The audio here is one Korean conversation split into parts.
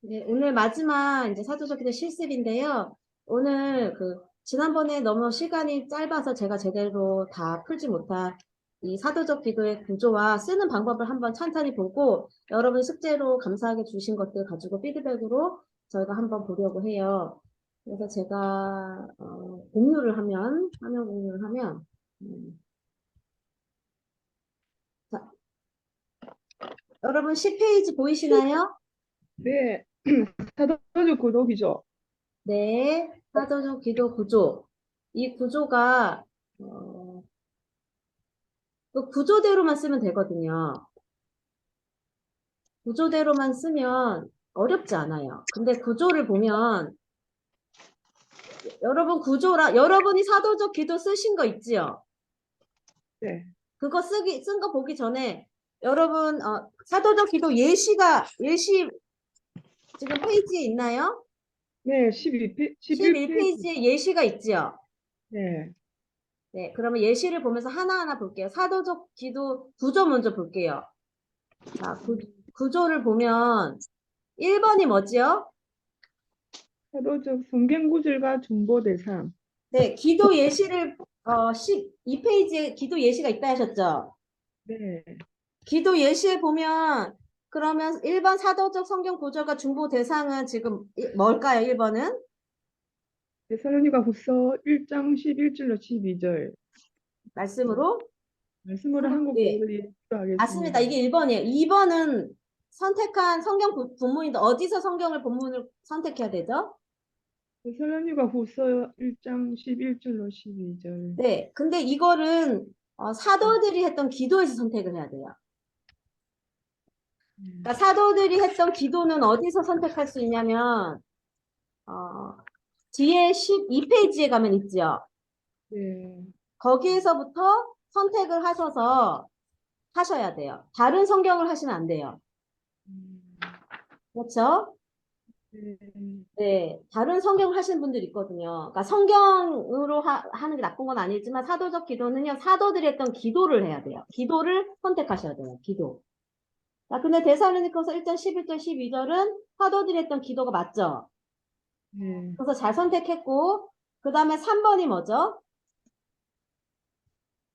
네, 오늘 마지막 이제 사도적 기도 실습인데요. 오늘 지난번에 너무 시간이 짧아서 제가 제대로 다 풀지 못한 이 사도적 기도의 구조와 쓰는 방법을 한번 찬찬히 보고 여러분 숙제로 감사하게 주신 것들 가지고 피드백으로 저희가 한번 보려고 해요. 그래서 제가 공유를 하면 화면 공유를 하면 자, 여러분 10페이지 보이시나요? 네, 사도적 구독이죠. 네, 사도적 기도 구조. 이 구조가 그 구조대로만 쓰면 되거든요. 구조대로만 쓰면 어렵지 않아요. 근데 구조를 보면 여러분이 사도적 기도 쓰신 거 있지요? 네, 그거 쓴 거 보기 전에 여러분 사도적 기도 예시 지금 페이지에 있나요? 네, 11페이지. 11페이지에 예시가 있지요? 네, 네, 그러면 예시를 보면서 하나하나 볼게요. 사도적 기도 구조 먼저 볼게요. 자, 구조를 보면 1번이 뭐지요? 사도적 성경 구절과 중보 대상. 네, 기도 예시를 12페이지에 기도 예시가 있다 하셨죠? 네, 기도 예시에 보면 그러면 1번 사도적 성경 구절과 중보 대상은 지금 뭘까요? 1번은? 데살로니가 후서 1장 11절로 12절 말씀으로? 말씀으로 한국 예, 교회를 맞습니다. 예표하겠습니다. 이게 1번이에요. 2번은 선택한 성경 본문인데 어디서 성경을 본문을 선택해야 되죠? 데살로니가 후서 1장 11절로 12절. 네, 근데 이거는 사도들이 했던 기도에서 선택을 해야 돼요. 그러니까 사도들이 했던 기도는 어디서 선택할 수 있냐면 뒤에 12페이지에 가면 있죠. 네, 거기에서부터 선택을 하셔서 하셔야 돼요. 다른 성경을 하시면 안 돼요. 음, 그렇죠? 네, 네, 다른 성경을 하시는 분들이 있거든요. 그러니까 성경으로 하는 게 나쁜 건 아니지만 사도적 기도는요, 사도들이 했던 기도를 해야 돼요. 기도를 선택하셔야 돼요. 기도. 자, 근데 데살로니가서 1장 11절 12절은 사도들이 했던 기도가 맞죠? 네. 그래서 잘 선택했고, 그 다음에 3번이 뭐죠?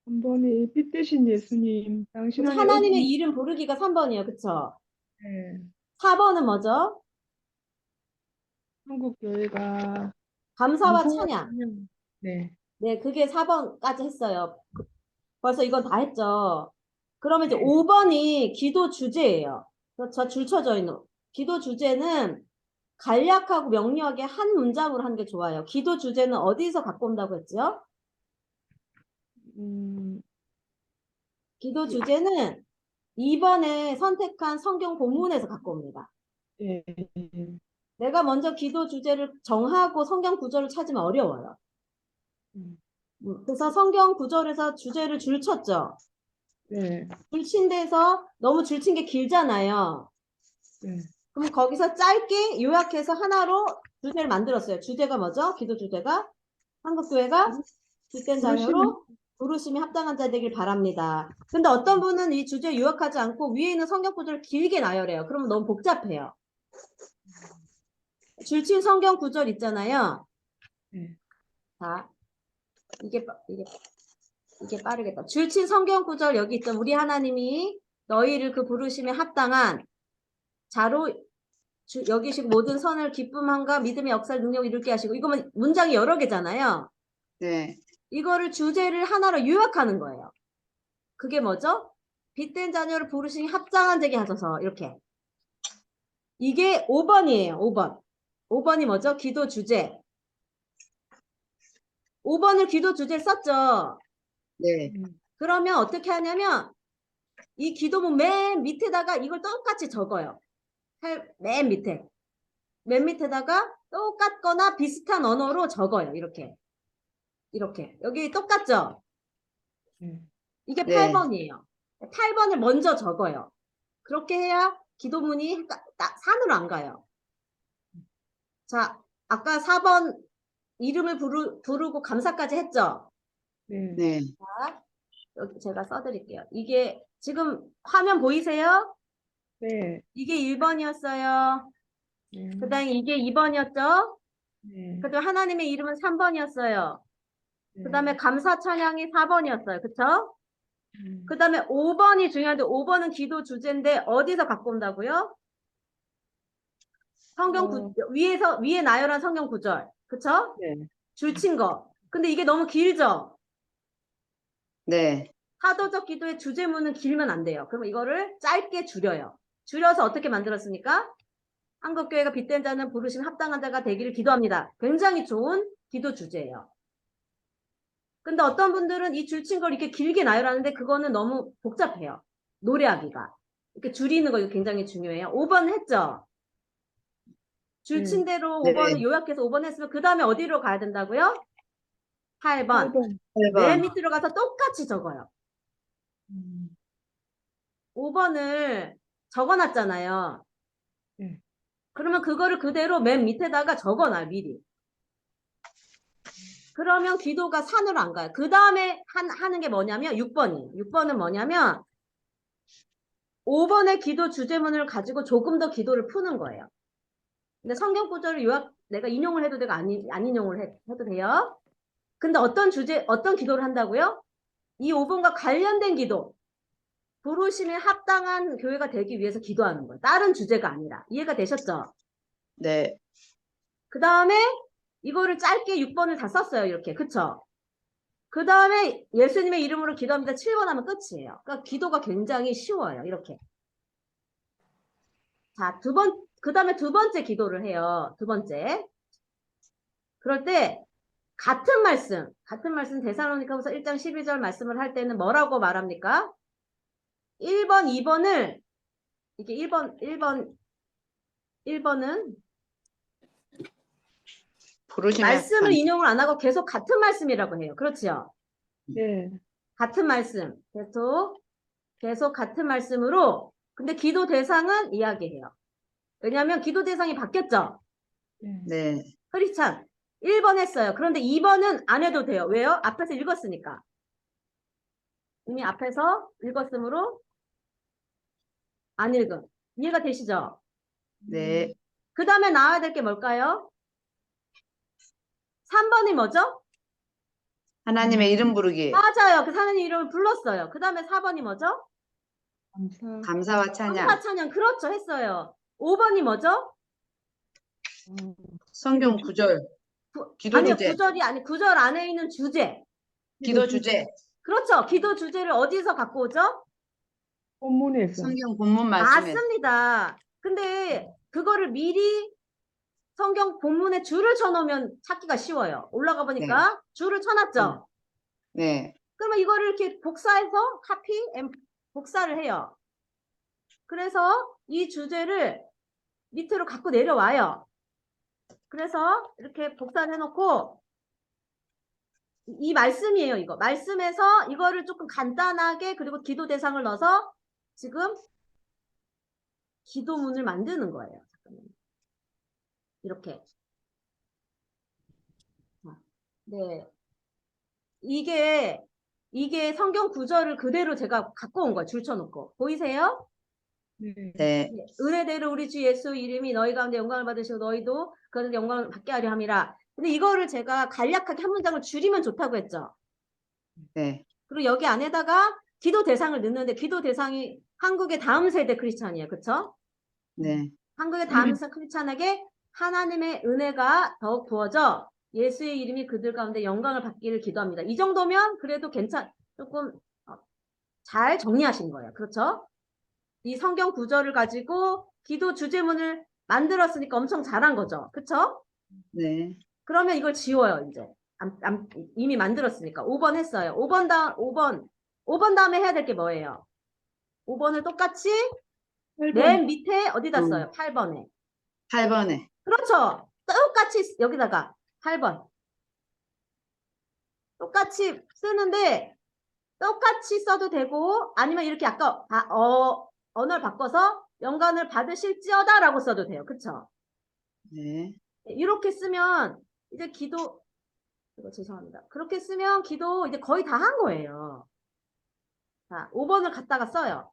한 번에 빛되신 예수님, 당신 그쵸? 안에 하나님의 어둠이. 이름 부르기가 3번이에요. 그쵸? 네, 4번은 뭐죠? 한국 교회가 감사와 감사와 찬양. 찬양. 네. 네, 그게 4번까지 했어요. 벌써 이건 다 했죠. 그러면 이제 네. 5번이 기도 주제예요. 그렇죠? 줄 쳐져 있는. 기도 주제는 간략하고 명료하게 한 문장으로 하는 게 좋아요. 기도 주제는 어디서 갖고 온다고 했죠? 음, 기도 예, 주제는 2번에 선택한 성경 본문에서 갖고 옵니다. 예, 내가 먼저 기도 주제를 정하고 성경 구절을 찾으면 어려워요. 음, 그래서 성경 구절에서 주제를 줄쳤죠. 네, 줄친 데서 너무 줄친 게 길잖아요. 네, 그럼 거기서 짧게 요약해서 하나로 주제를 만들었어요. 주제가 뭐죠? 기도 주제가 한국교회가 주된 부르시면, 자녀로 부르심이 합당한 자 되길 바랍니다. 근데 어떤 분은 이 주제 요약하지 않고 위에 있는 성경 구절을 길게 나열해요. 그러면 너무 복잡해요. 줄친 성경 구절 있잖아요. 네, 자, 이게 빠르겠다. 줄친 성경 구절 여기 있죠. 우리 하나님이 너희를 그 부르심에 합당한 자로 여기시고 모든 선을 기쁨함과 믿음의 역사를 능력을 이룰게 하시고 이거면 문장이 여러 개잖아요. 네, 이거를 주제를 하나로 요약하는 거예요. 그게 뭐죠? 빛된 자녀를 부르시니 합당한 자에게 하소서 이렇게. 이게 5번이에요. 5번. 5번이 뭐죠? 기도 주제. 5번을 기도 주제에 썼죠. 네, 그러면 어떻게 하냐면 이 기도문 맨 밑에다가 이걸 똑같이 적어요. 맨 밑에. 맨 밑에다가 똑같거나 비슷한 언어로 적어요. 이렇게. 이렇게. 여기 똑같죠? 네, 이게 네, 8번이에요. 8번을 먼저 적어요. 그렇게 해야 기도문이 산으로 안 가요. 자, 아까 4번 이름을 부르고 감사까지 했죠? 네, 네, 자, 여기 제가 써드릴게요. 이게 지금 화면 보이세요? 네, 이게 1번이었어요. 그 다음에 이게 2번이었죠? 네. 그 다음에 하나님의 이름은 3번이었어요. 네. 그 다음에 감사 찬양이 4번이었어요. 그쵸? 음. 그 다음에 5번이 중요한데 5번은 기도 주제인데 어디서 갖고 온다고요? 위에 나열한 성경 구절. 그쵸? 네. 줄친 거. 근데 이게 너무 길죠? 네. 사도적 기도의 주제문은 길면 안 돼요. 그럼 이거를 짧게 줄여요. 줄여서 어떻게 만들었습니까? 한국교회가 빛된 자는 부르심 합당한 자가 되기를 기도합니다. 굉장히 좋은 기도 주제예요. 근데 어떤 분들은 이 줄친 걸 이렇게 길게 나열하는데 그거는 너무 복잡해요. 노래하기가. 이렇게 줄이는 거 이거 굉장히 중요해요. 5번 했죠? 줄친 대로 네. 5번을 요약해서 5번 했으면 그 다음에 어디로 가야 된다고요? 8번. 8번. 맨 8번. 밑으로 가서 똑같이 적어요. 5번을 적어놨잖아요. 네. 그러면 그거를 그대로 맨 밑에다가 적어놔요, 미리. 그러면 기도가 산으로 안 가요. 그 다음에 하는 게 뭐냐면 6번이에요. 6번은 뭐냐면 5번의 기도 주제문을 가지고 조금 더 기도를 푸는 거예요. 근데 성경 구절을 요약, 내가 인용을 해도 되고 안 인용을 해도 돼요. 근데 어떤 기도를 한다고요? 이 5번과 관련된 기도. 부르심에 합당한 교회가 되기 위해서 기도하는 거예요. 다른 주제가 아니라. 이해가 되셨죠? 네. 그 다음에 이거를 짧게 6번을 다 썼어요. 이렇게. 그쵸? 그 다음에 예수님의 이름으로 기도합니다. 7번 하면 끝이에요. 그러니까 기도가 굉장히 쉬워요. 이렇게. 자, 그 다음에 두 번째 기도를 해요. 두 번째. 그럴 때 같은 말씀 데살로니가후서 1장 12절 말씀을 할 때는 뭐라고 말합니까? 1번, 2번을 이게 1번은 부르심에 말씀을 인용을 안 하고 계속 같은 말씀이라고 해요. 그렇지요? 네. 같은 말씀. 계속 같은 말씀으로. 근데 기도 대상은 이야기해요. 왜냐하면 기도 대상이 바뀌었죠? 네. 네. 크리스찬. 1번 했어요. 그런데 2번은 안 해도 돼요. 왜요? 앞에서 읽었으니까. 이미 앞에서 읽었으므로 안 읽음. 이해가 되시죠? 네. 그 다음에 나와야 될 게 뭘까요? 3번이 뭐죠? 하나님의 이름 부르기. 맞아요. 그 하나님 이름을 불렀어요. 그 다음에 4번이 뭐죠? 감사. 감사와 찬양. 감사 찬양. 그렇죠. 했어요. 5번이 뭐죠? 성경 구절. 기도 아니요. 주제. 구절 안에 있는 주제. 기도 주제. 그렇죠. 기도 주제를 어디서 갖고 오죠? 본문에서. 성경 본문 말씀에. 맞습니다. 근데 그거를 미리 성경 본문에 줄을 쳐놓으면 찾기가 쉬워요. 올라가 보니까 줄을 쳐놨죠. 네. 그러면 이거를 이렇게 복사해서 복사를 해요. 그래서 이 주제를 밑으로 갖고 내려와요. 그래서 이렇게 복사를 해놓고 이 말씀이에요. 이거 말씀에서 이거를 조금 간단하게 그리고 기도 대상을 넣어서 지금 기도문을 만드는 거예요. 잠깐만요. 이렇게. 네. 이게 성경 구절을 그대로 제가 갖고 온 거예요. 줄쳐놓고. 보이세요? 네. 네. 네. 은혜대로 우리 주 예수 이름이 너희 가운데 영광을 받으시고 너희도 그런 영광을 받게 하려 함이라. 근데 이거를 제가 간략하게 한 문장을 줄이면 좋다고 했죠. 네. 그리고 여기 안에다가 기도 대상을 넣는데 기도 대상이 한국의 다음 세대 크리스찬이에요. 그쵸? 네. 한국의 다음 세대 크리스찬에게 하나님의 은혜가 더욱 부어져 예수의 이름이 그들 가운데 영광을 받기를 기도합니다. 이 정도면 그래도 조금 잘 정리하신 거예요. 그렇죠? 이 성경 구절을 가지고 기도 주제문을 만들었으니까 엄청 잘한 거죠. 그쵸? 네. 그러면 이걸 지워요, 이제. 이미 만들었으니까. 5번 했어요. 5번 다음에 해야 될 게 뭐예요? 5번을 똑같이 8번. 맨 밑에 어디다 써요? 8번에. 8번에. 그렇죠. 똑같이 여기다가 8번. 똑같이 쓰는데 똑같이 써도 되고 아니면 이렇게 아까 언어를 바꿔서 영광을 받으실지어다 라고 써도 돼요. 그쵸? 네. 이렇게 쓰면 이제 죄송합니다. 그렇게 쓰면 기도 이제 거의 다 한 거예요. 자, 5번을 갖다가 써요.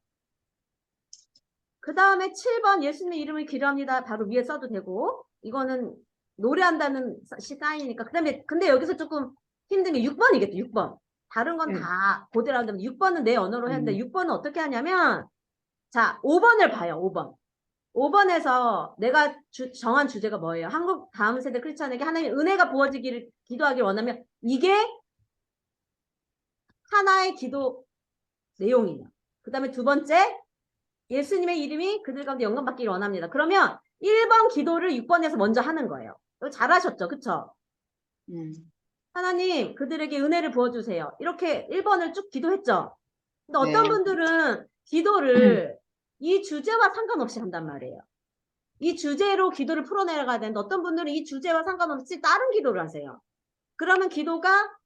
그 다음에 7번 예수님의 이름을 기도합니다. 바로 위에 써도 되고, 이거는 노래한다는 사인이니까. 그 다음에, 근데 여기서 조금 힘든 게 6번이겠죠, 6번. 다른 건 네. 다 그대로 한다면 6번은 내 언어로 했는데, 6번은 어떻게 하냐면, 자, 5번을 봐요, 5번. 5번에서 내가 정한 주제가 뭐예요? 한국 다음 세대 크리스찬에게 하나님의 은혜가 부어지기를 기도하길 원하면, 이게 하나의 기도 내용이에요. 그 다음에 두 번째, 예수님의 이름이 그들 가운데 영광받기를 원합니다. 그러면 1번 기도를 6번에서 먼저 하는 거예요. 이거 잘하셨죠? 그쵸? 하나님 그들에게 은혜를 부어주세요. 이렇게 1번을 쭉 기도했죠? 근데 어떤 네. 분들은 기도를 이 주제와 상관없이 한단 말이에요. 이 주제로 기도를 풀어내려가야 되는데 어떤 분들은 이 주제와 상관없이 다른 기도를 하세요. 그러면 기도가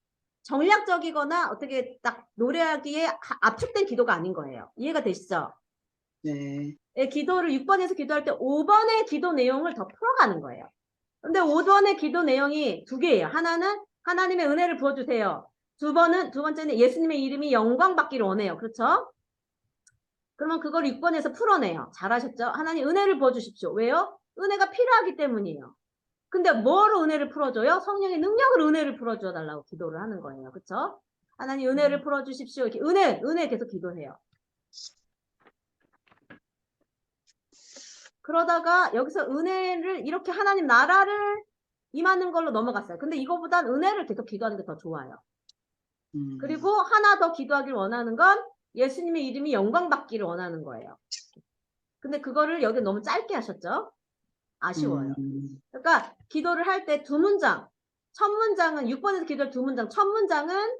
정략적이거나 어떻게 딱 노래하기에 압축된 기도가 아닌 거예요. 이해가 되시죠? 네. 기도를 6번에서 기도할 때 5번의 기도 내용을 더 풀어가는 거예요. 근데 5번의 기도 내용이 두 개예요. 하나는 하나님의 은혜를 부어주세요. 두 번째는 예수님의 이름이 영광받기를 원해요. 그렇죠? 그러면 그걸 6번에서 풀어내요. 잘하셨죠? 하나님 은혜를 부어주십시오. 왜요? 은혜가 필요하기 때문이에요. 근데 뭐로 은혜를 풀어줘요? 성령의 능력으로 은혜를 풀어줘 달라고 기도를 하는 거예요. 그렇죠? 하나님 은혜를 풀어주십시오. 이렇게 은혜 계속 기도해요. 그러다가 여기서 은혜를 이렇게 하나님 나라를 임하는 걸로 넘어갔어요. 근데 이거보단 은혜를 계속 기도하는 게 더 좋아요. 그리고 하나 더 기도하길 원하는 건 예수님의 이름이 영광받기를 원하는 거예요. 근데 그거를 여기 너무 짧게 하셨죠? 아쉬워요. 그러니까 기도를 할 때 두 문장, 첫 문장은 6번에서 기도할 두 문장, 첫 문장은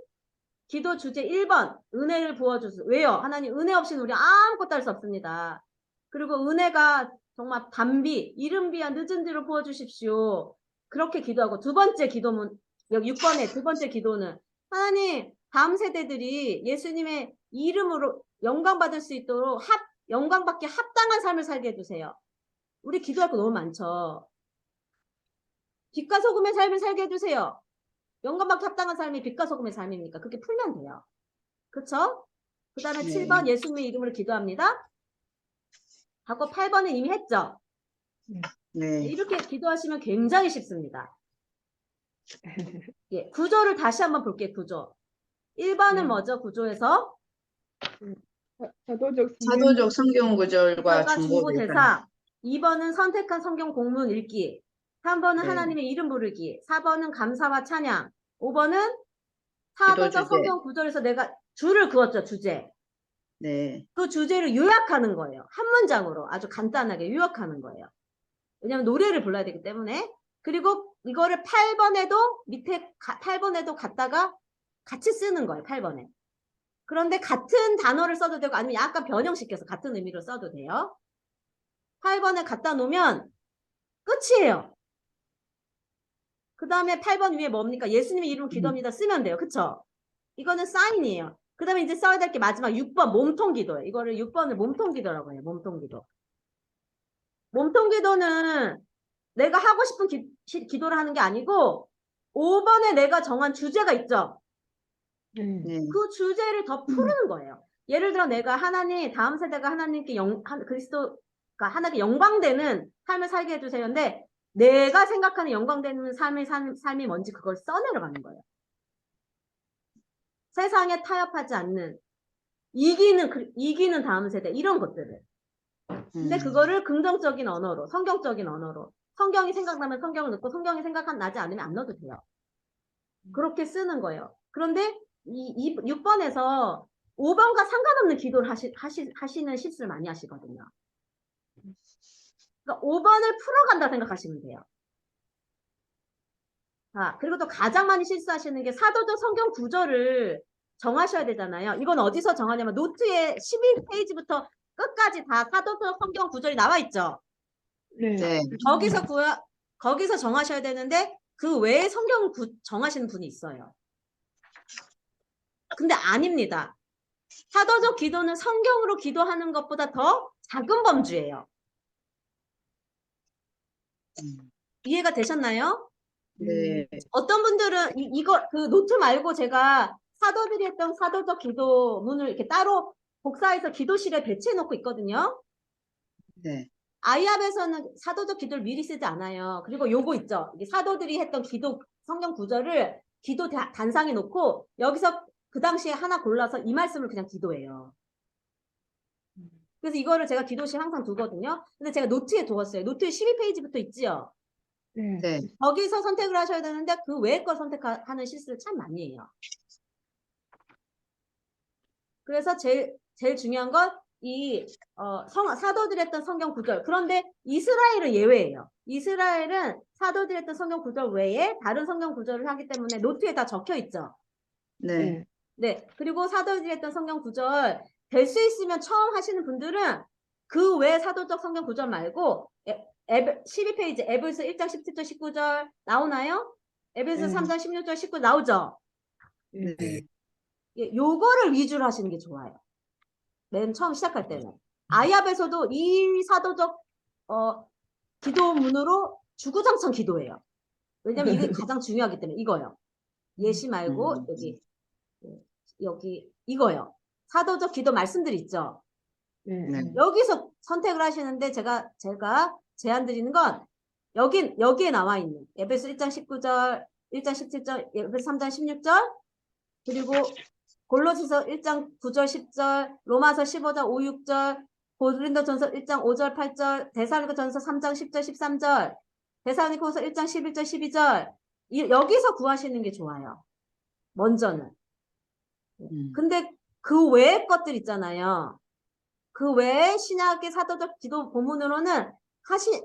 기도 주제 1번 은혜를 부어주세요. 왜요? 하나님 은혜 없이는 우리 아무것도 할 수 없습니다. 그리고 은혜가 정말 단비, 이른비야 늦은 뒤로 부어주십시오. 그렇게 기도하고 두 번째 기도문, 여기 6번의 두 번째 기도는 하나님 다음 세대들이 예수님의 이름으로 영광받을 수 있도록 영광받기 합당한 삶을 살게 해주세요. 우리 기도할 거 너무 많죠. 빛과 소금의 삶을 살게 해주세요. 영광받기 합당한 삶이 빛과 소금의 삶입니까? 그렇게 풀면 돼요. 그쵸? 그 다음에 네. 7번 예수님의 이름으로 기도합니다. 하고 8번은 이미 했죠? 네. 이렇게 기도하시면 굉장히 쉽습니다. 예, 구조를 다시 한번 볼게요. 구조. 1번은 뭐죠? 구조에서 사도적 성경 구절과 구절과 중보 중보 대사. 대사. 2번은 선택한 성경 본문 읽기. 3번은 네. 하나님의 이름 부르기. 4번은 감사와 찬양. 5번은 기도 사도적 주제. 성경 구절에서 내가 줄을 그었죠. 주제. 네. 그 주제를 요약하는 거예요. 한 문장으로 아주 간단하게 요약하는 거예요. 왜냐하면 노래를 불러야 되기 때문에. 그리고 이거를 8번에도 밑에 8번에도 갖다가 같이 쓰는 거예요. 8번에. 그런데 같은 단어를 써도 되고 아니면 약간 변형시켜서 같은 의미로 써도 돼요. 8번에 갖다 놓으면 끝이에요. 그 다음에 8번 위에 뭡니까? 예수님의 이름 기도합니다. 쓰면 돼요. 그쵸? 이거는 사인이에요. 그 다음에 이제 써야 될 게 마지막 6번 몸통 기도예요. 이거를 6번을 몸통 기도라고 해요. 몸통 기도. 몸통 기도는 내가 하고 싶은 기도를 하는 게 아니고 5번에 내가 정한 주제가 있죠. 네. 그 주제를 더 푸는 거예요. 예를 들어 내가 하나님 다음 세대가 하나님께 그리스도가 하나님께 영광되는 삶을 살게 해주세요. 근데 내가 생각하는 영광되는 삶이 뭔지 그걸 써내려가는 거예요. 세상에 타협하지 않는 이기는 다음 세대 이런 것들을. 근데 그거를 긍정적인 언어로 성경적인 언어로 성경이 생각나면 성경을 넣고 성경이 나지 않으면 안 넣어도 돼요. 그렇게 쓰는 거예요. 그런데 6번에서 5번과 상관없는 기도를 하시는 실수를 많이 하시거든요. 그러니까 5번을 풀어간다 생각하시면 돼요. 자, 그리고 또 가장 많이 실수하시는 게 사도적 성경 구절을 정하셔야 되잖아요. 이건 어디서 정하냐면 노트에 12페이지부터 끝까지 다 사도적 성경 구절이 나와 있죠. 네. 거기서 정하셔야 되는데 그 외에 성경 정하시는 분이 있어요. 근데 아닙니다. 사도적 기도는 성경으로 기도하는 것보다 더 작은 범주예요. 이해가 되셨나요? 네. 어떤 분들은 그 노트 말고 제가 사도들이 했던 사도적 기도문을 이렇게 따로 복사해서 기도실에 배치해 놓고 있거든요. 네. 아이압에서는 사도적 기도를 미리 쓰지 않아요. 그리고 요거 있죠. 이게 사도들이 했던 기도 성경 구절을 기도 단상에 놓고 여기서 그 당시에 하나 골라서 이 말씀을 그냥 기도해요. 그래서 이거를 제가 기도실 항상 두거든요. 근데 제가 노트에 두었어요. 노트에 12페이지부터 있지요. 네. 네. 거기서 선택을 하셔야 되는데 그 외의 걸 선택하는 실수를 참 많이 해요. 그래서 제일 중요한 건 이 사도들이 했던 성경 구절. 그런데 이스라엘은 예외예요. 이스라엘은 사도들이 했던 성경 구절 외에 다른 성경 구절을 하기 때문에 노트에 다 적혀 있죠. 네. 네. 네. 그리고 사도들이 했던 성경 구절 될 수 있으면 처음 하시는 분들은 그 외 사도적 성경 구절 말고 12페이지 에베소 1장 17절 19절 나오나요? 에베소 네. 3장 16절 19 나오죠? 네. 네. 예, 요거를 위주로 하시는 게 좋아요. 맨 처음 시작할 때는. 아이압에서도 이 사도적 기도문으로 주구장창 기도해요. 왜냐면 이게 가장 중요하기 때문에 이거요. 예시 말고 여기 이거요. 사도적 기도 말씀들 있죠. 네. 네. 여기서 선택을 하시는데 제가 제안 드리는 건 여기에 나와 있는 에베소 1장 19절, 1장 17절, 에베소 3장 16절, 그리고 골로새서 1장 9절 10절, 로마서 15장 5, 6절, 고린도전서 1장 5절 8절, 데살로니가전서 3장 10절 13절, 데살로니가후서 1장 11절 12절 여기서 구하시는 게 좋아요. 먼저는. 근데 그 외의 것들 있잖아요. 그 외에 신약의 사도적 기도 본문으로는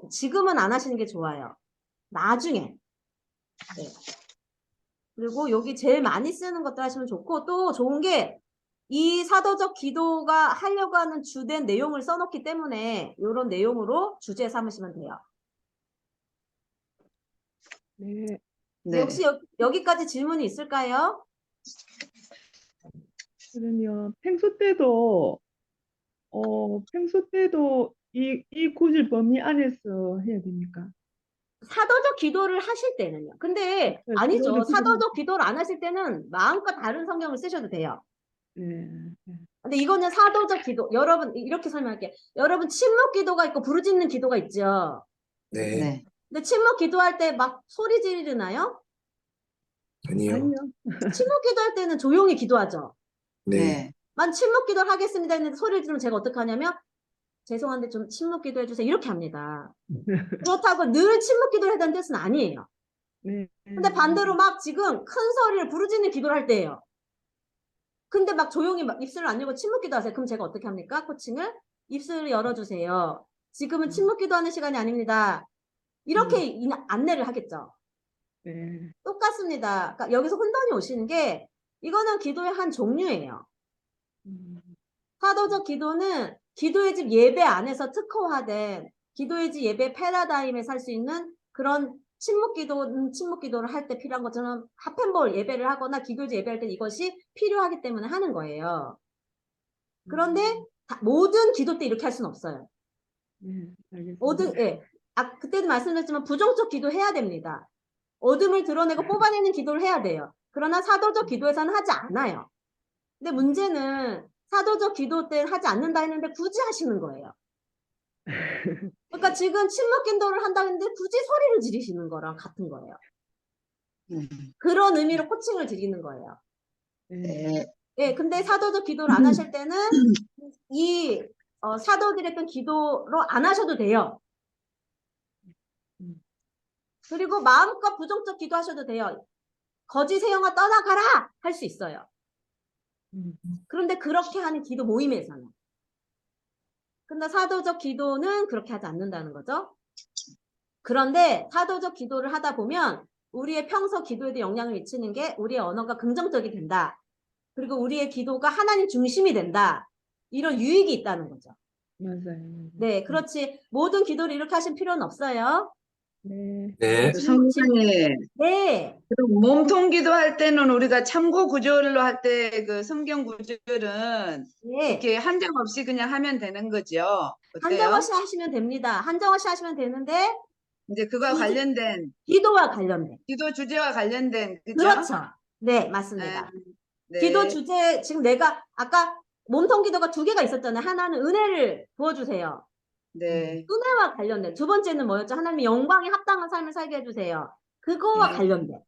지금은 안 하시는 게 좋아요. 나중에. 네. 그리고 여기 제일 많이 쓰는 것들 하시면 좋고 또 좋은 게 이 사도적 기도가 하려고 하는 주된 내용을 써놓기 때문에 이런 내용으로 주제 삼으시면 돼요. 네. 네. 혹시 여기까지 질문이 있을까요? 그러면 평소 때도 이 구절 범위 안에서 해야 됩니까? 사도적 기도를 하실 때는요. 근데 네, 아니죠. 기도를 사도적 기도를 안 하실 때는 마음껏 다른 성경을 쓰셔도 돼요. 네. 근데 이거는 사도적 기도. 여러분 이렇게 설명할게요. 여러분 침묵 기도가 있고 부르짖는 기도가 있죠. 네. 네. 근데 침묵 기도할 때 막 소리 지르나요? 아니요. 아니요. 침묵 기도할 때는 조용히 기도하죠. 네. 네. 만 침묵 기도를 하겠습니다 했는데 소리를 지르면 제가 어떻게 하냐면 죄송한데 좀 침묵 기도해 주세요. 이렇게 합니다. 그렇다고 늘 침묵 기도를 해야 되는 뜻은 아니에요. 네. 근데 반대로 막 지금 큰 소리를 부르짖는 기도를 할 때예요. 근데 막 조용히 막 입술을 안 열고 침묵 기도하세요. 그럼 제가 어떻게 합니까? 코칭을 입술을 열어주세요. 지금은 침묵 기도하는 시간이 아닙니다. 이렇게 안내를 하겠죠. 네. 똑같습니다. 그러니까 여기서 혼돈이 오시는 게 이거는 기도의 한 종류예요. 사도적 기도는 기도의 집 예배 안에서 특화된 기도의 집 예배 패러다임에 살 수 있는 그런 침묵 기도를 할 때 필요한 것처럼 하펜볼 예배를 하거나 기도의 집 예배할 때 이것이 필요하기 때문에 하는 거예요. 그런데 모든 기도 때 이렇게 할 수는 없어요. 네. 알겠습니다. 예. 그때도 말씀드렸지만 부정적 기도 해야 됩니다. 어둠을 드러내고 뽑아내는 기도를 해야 돼요. 그러나 사도적 기도에서는 하지 않아요. 근데 문제는 사도적 기도 때 하지 않는다 했는데 굳이 하시는 거예요. 그러니까 지금 침묵 기도를 한다 했는데 굳이 소리를 지르시는 거랑 같은 거예요. 그런 의미로 코칭을 드리는 거예요. 네. 예, 근데 사도적 기도를 안 하실 때는 이 사도들이 했던 기도로 안 하셔도 돼요. 그리고 마음껏 부정적 기도하셔도 돼요. 거짓의 영아 떠나가라 할 수 있어요. 그런데 그렇게 하는 기도 모임에서는. 근데 사도적 기도는 그렇게 하지 않는다는 거죠. 그런데 사도적 기도를 하다 보면 우리의 평소 기도에도 영향을 미치는 게 우리의 언어가 긍정적이 된다. 그리고 우리의 기도가 하나님 중심이 된다. 이런 유익이 있다는 거죠. 맞아요. 네, 그렇지. 모든 기도를 이렇게 하실 필요는 없어요. 네. 네. 성경에 네. 몸통 기도할 때는 우리가 참고 구절로 할 때 그 성경 구절은 네. 이렇게 한정 없이 그냥 하면 되는 거죠. 어때요? 한정없이 하시면 됩니다. 한정없이 하시면 되는데 이제 그와 관련된 기도와 관련된. 기도 주제와 관련된 그죠? 그렇죠. 네, 맞습니다. 네. 기도 주제 지금 내가 아까 몸통 기도가 2개가 있었잖아요. 하나는 은혜를 부어주세요. 네. 은혜와 관련된. 두 번째는 뭐였죠? 하나님의 영광에 합당한 삶을 살게 해주세요. 그거와 네. 관련된.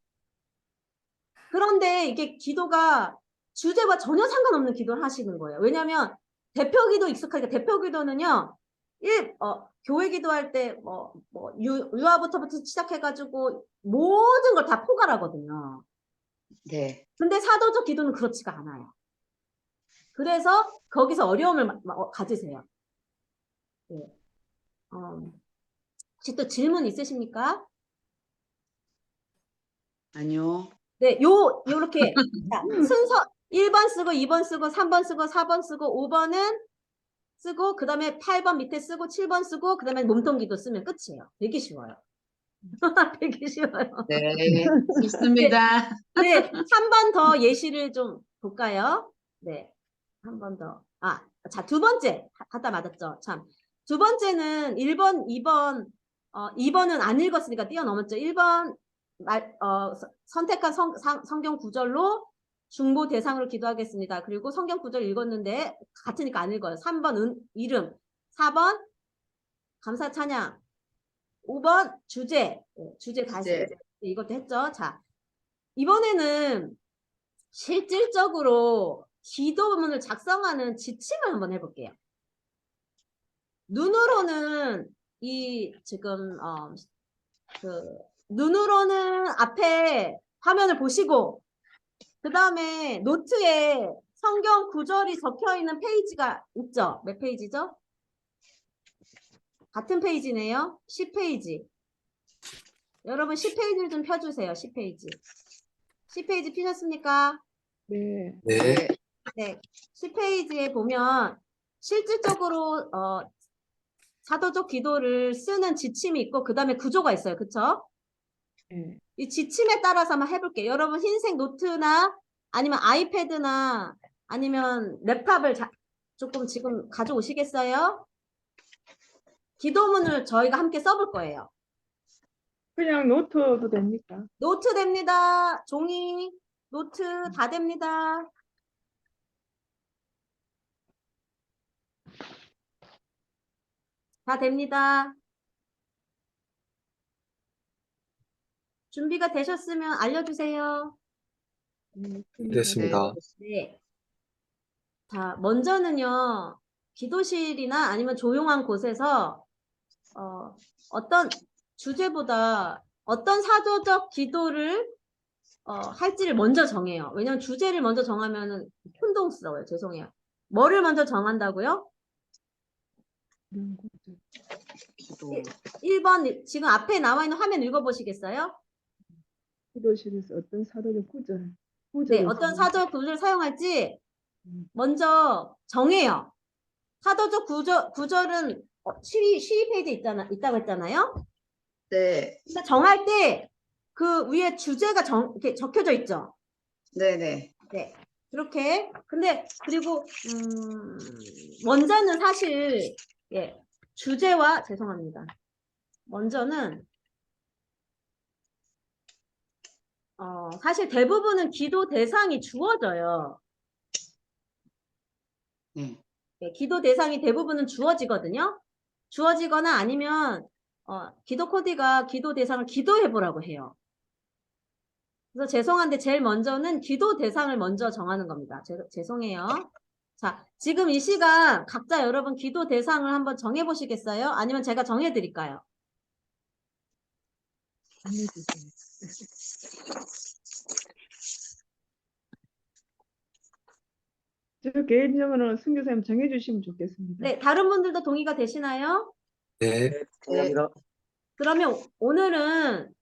그런데 이게 기도가 주제와 전혀 상관없는 기도를 하시는 거예요. 왜냐하면 대표 기도 익숙하니까 대표 기도는요. 교회 기도할 때 유아부터 시작해가지고 모든 걸 다 포괄하거든요. 네. 근데 사도적 기도는 그렇지가 않아요. 그래서 거기서 어려움을 가지세요. 네. 혹시 또 질문 있으십니까? 아니요. 네, 요렇게 자, 순서 1번 쓰고 2번 쓰고 3번 쓰고 4번 쓰고 5번은 쓰고 그 다음에 8번 밑에 쓰고 7번 쓰고 그 다음에 몸통기도 쓰면 끝이에요. 되게 쉬워요. 되게 쉬워요. 네. 좋습니다. 네, 한 번 더 예시를 좀 볼까요? 네, 한 번 더. 자, 두 번째. 갖다 맞았죠? 참. 두 번째는 1번, 2번, 2번은 안 읽었으니까 뛰어넘었죠. 1번, 선택한 성경 구절로 중보 대상으로 기도하겠습니다. 그리고 성경 구절 읽었는데 같으니까 안 읽어요. 3번 이름, 4번 감사 찬양, 5번 주제, 주제 다시 네. 이것도 했죠. 자, 이번에는 실질적으로 기도문을 작성하는 지침을 한번 해볼게요. 눈으로는 지금 눈으로는 앞에 화면을 보시고 그 다음에 노트에 성경 구절이 적혀 있는 페이지가 있죠. 몇 페이지죠? 같은 페이지네요. 10페이지. 여러분 10페이지를 좀 펴주세요. 10페이지. 10페이지 피셨습니까? 네. 네. 네. 10페이지에 보면 실질적으로 사도적 기도를 쓰는 지침이 있고 그 다음에 구조가 있어요. 그쵸? 네. 이 지침에 따라서 한번 해볼게요. 여러분 흰색 노트나 아니면 아이패드나 아니면 랩탑을 조금 지금 가져오시겠어요? 기도문을 저희가 함께 써볼 거예요. 그냥 노트도 됩니까? 노트 됩니다. 종이, 노트 다 됩니다. 다 됩니다. 준비가 되셨으면 알려주세요. 네. 됐습니다. 네. 자, 먼저는요, 기도실이나 아니면 조용한 곳에서, 어떤 주제보다 어떤 사도적 기도를, 할지를 먼저 정해요. 왜냐면 주제를 먼저 정하면은 혼동스러워요. 죄송해요. 뭐를 먼저 정한다고요? 기도. 1번, 지금 앞에 나와 있는 화면 읽어보시겠어요? 기도실에서 어떤 사도적 네, 구절을 어떤 사용하는지. 사도적 구절을 사용할지 음. 먼저 정해요. 사도적 구절은 12페이지에 있다고 했잖아요. 네. 근데 정할 때 그 위에 주제가 이렇게 적혀져 있죠. 네네. 네. 그렇게. 근데 그리고 먼저는 사실 주제와 죄송합니다. 먼저는 사실 대부분은 기도 대상이 주어져요. 네. 네, 기도 대상이 대부분은 주어지거든요. 주어지거나 아니면 기도 코디가 기도 대상을 기도해보라고 해요. 그래서 죄송한데 제일 먼저는 기도 대상을 먼저 정하는 겁니다. 죄송해요. 자, 지금 이 시간 각자 여러분 기도 대상을 한번 정해보시겠어요? 아니면 제가 정해드릴까요? 정해주세요. 저 개인적으로는 선교사님 정해주시면 좋겠습니다. 네, 다른 분들도 동의가 되시나요? 네. 네. 그러면 오늘은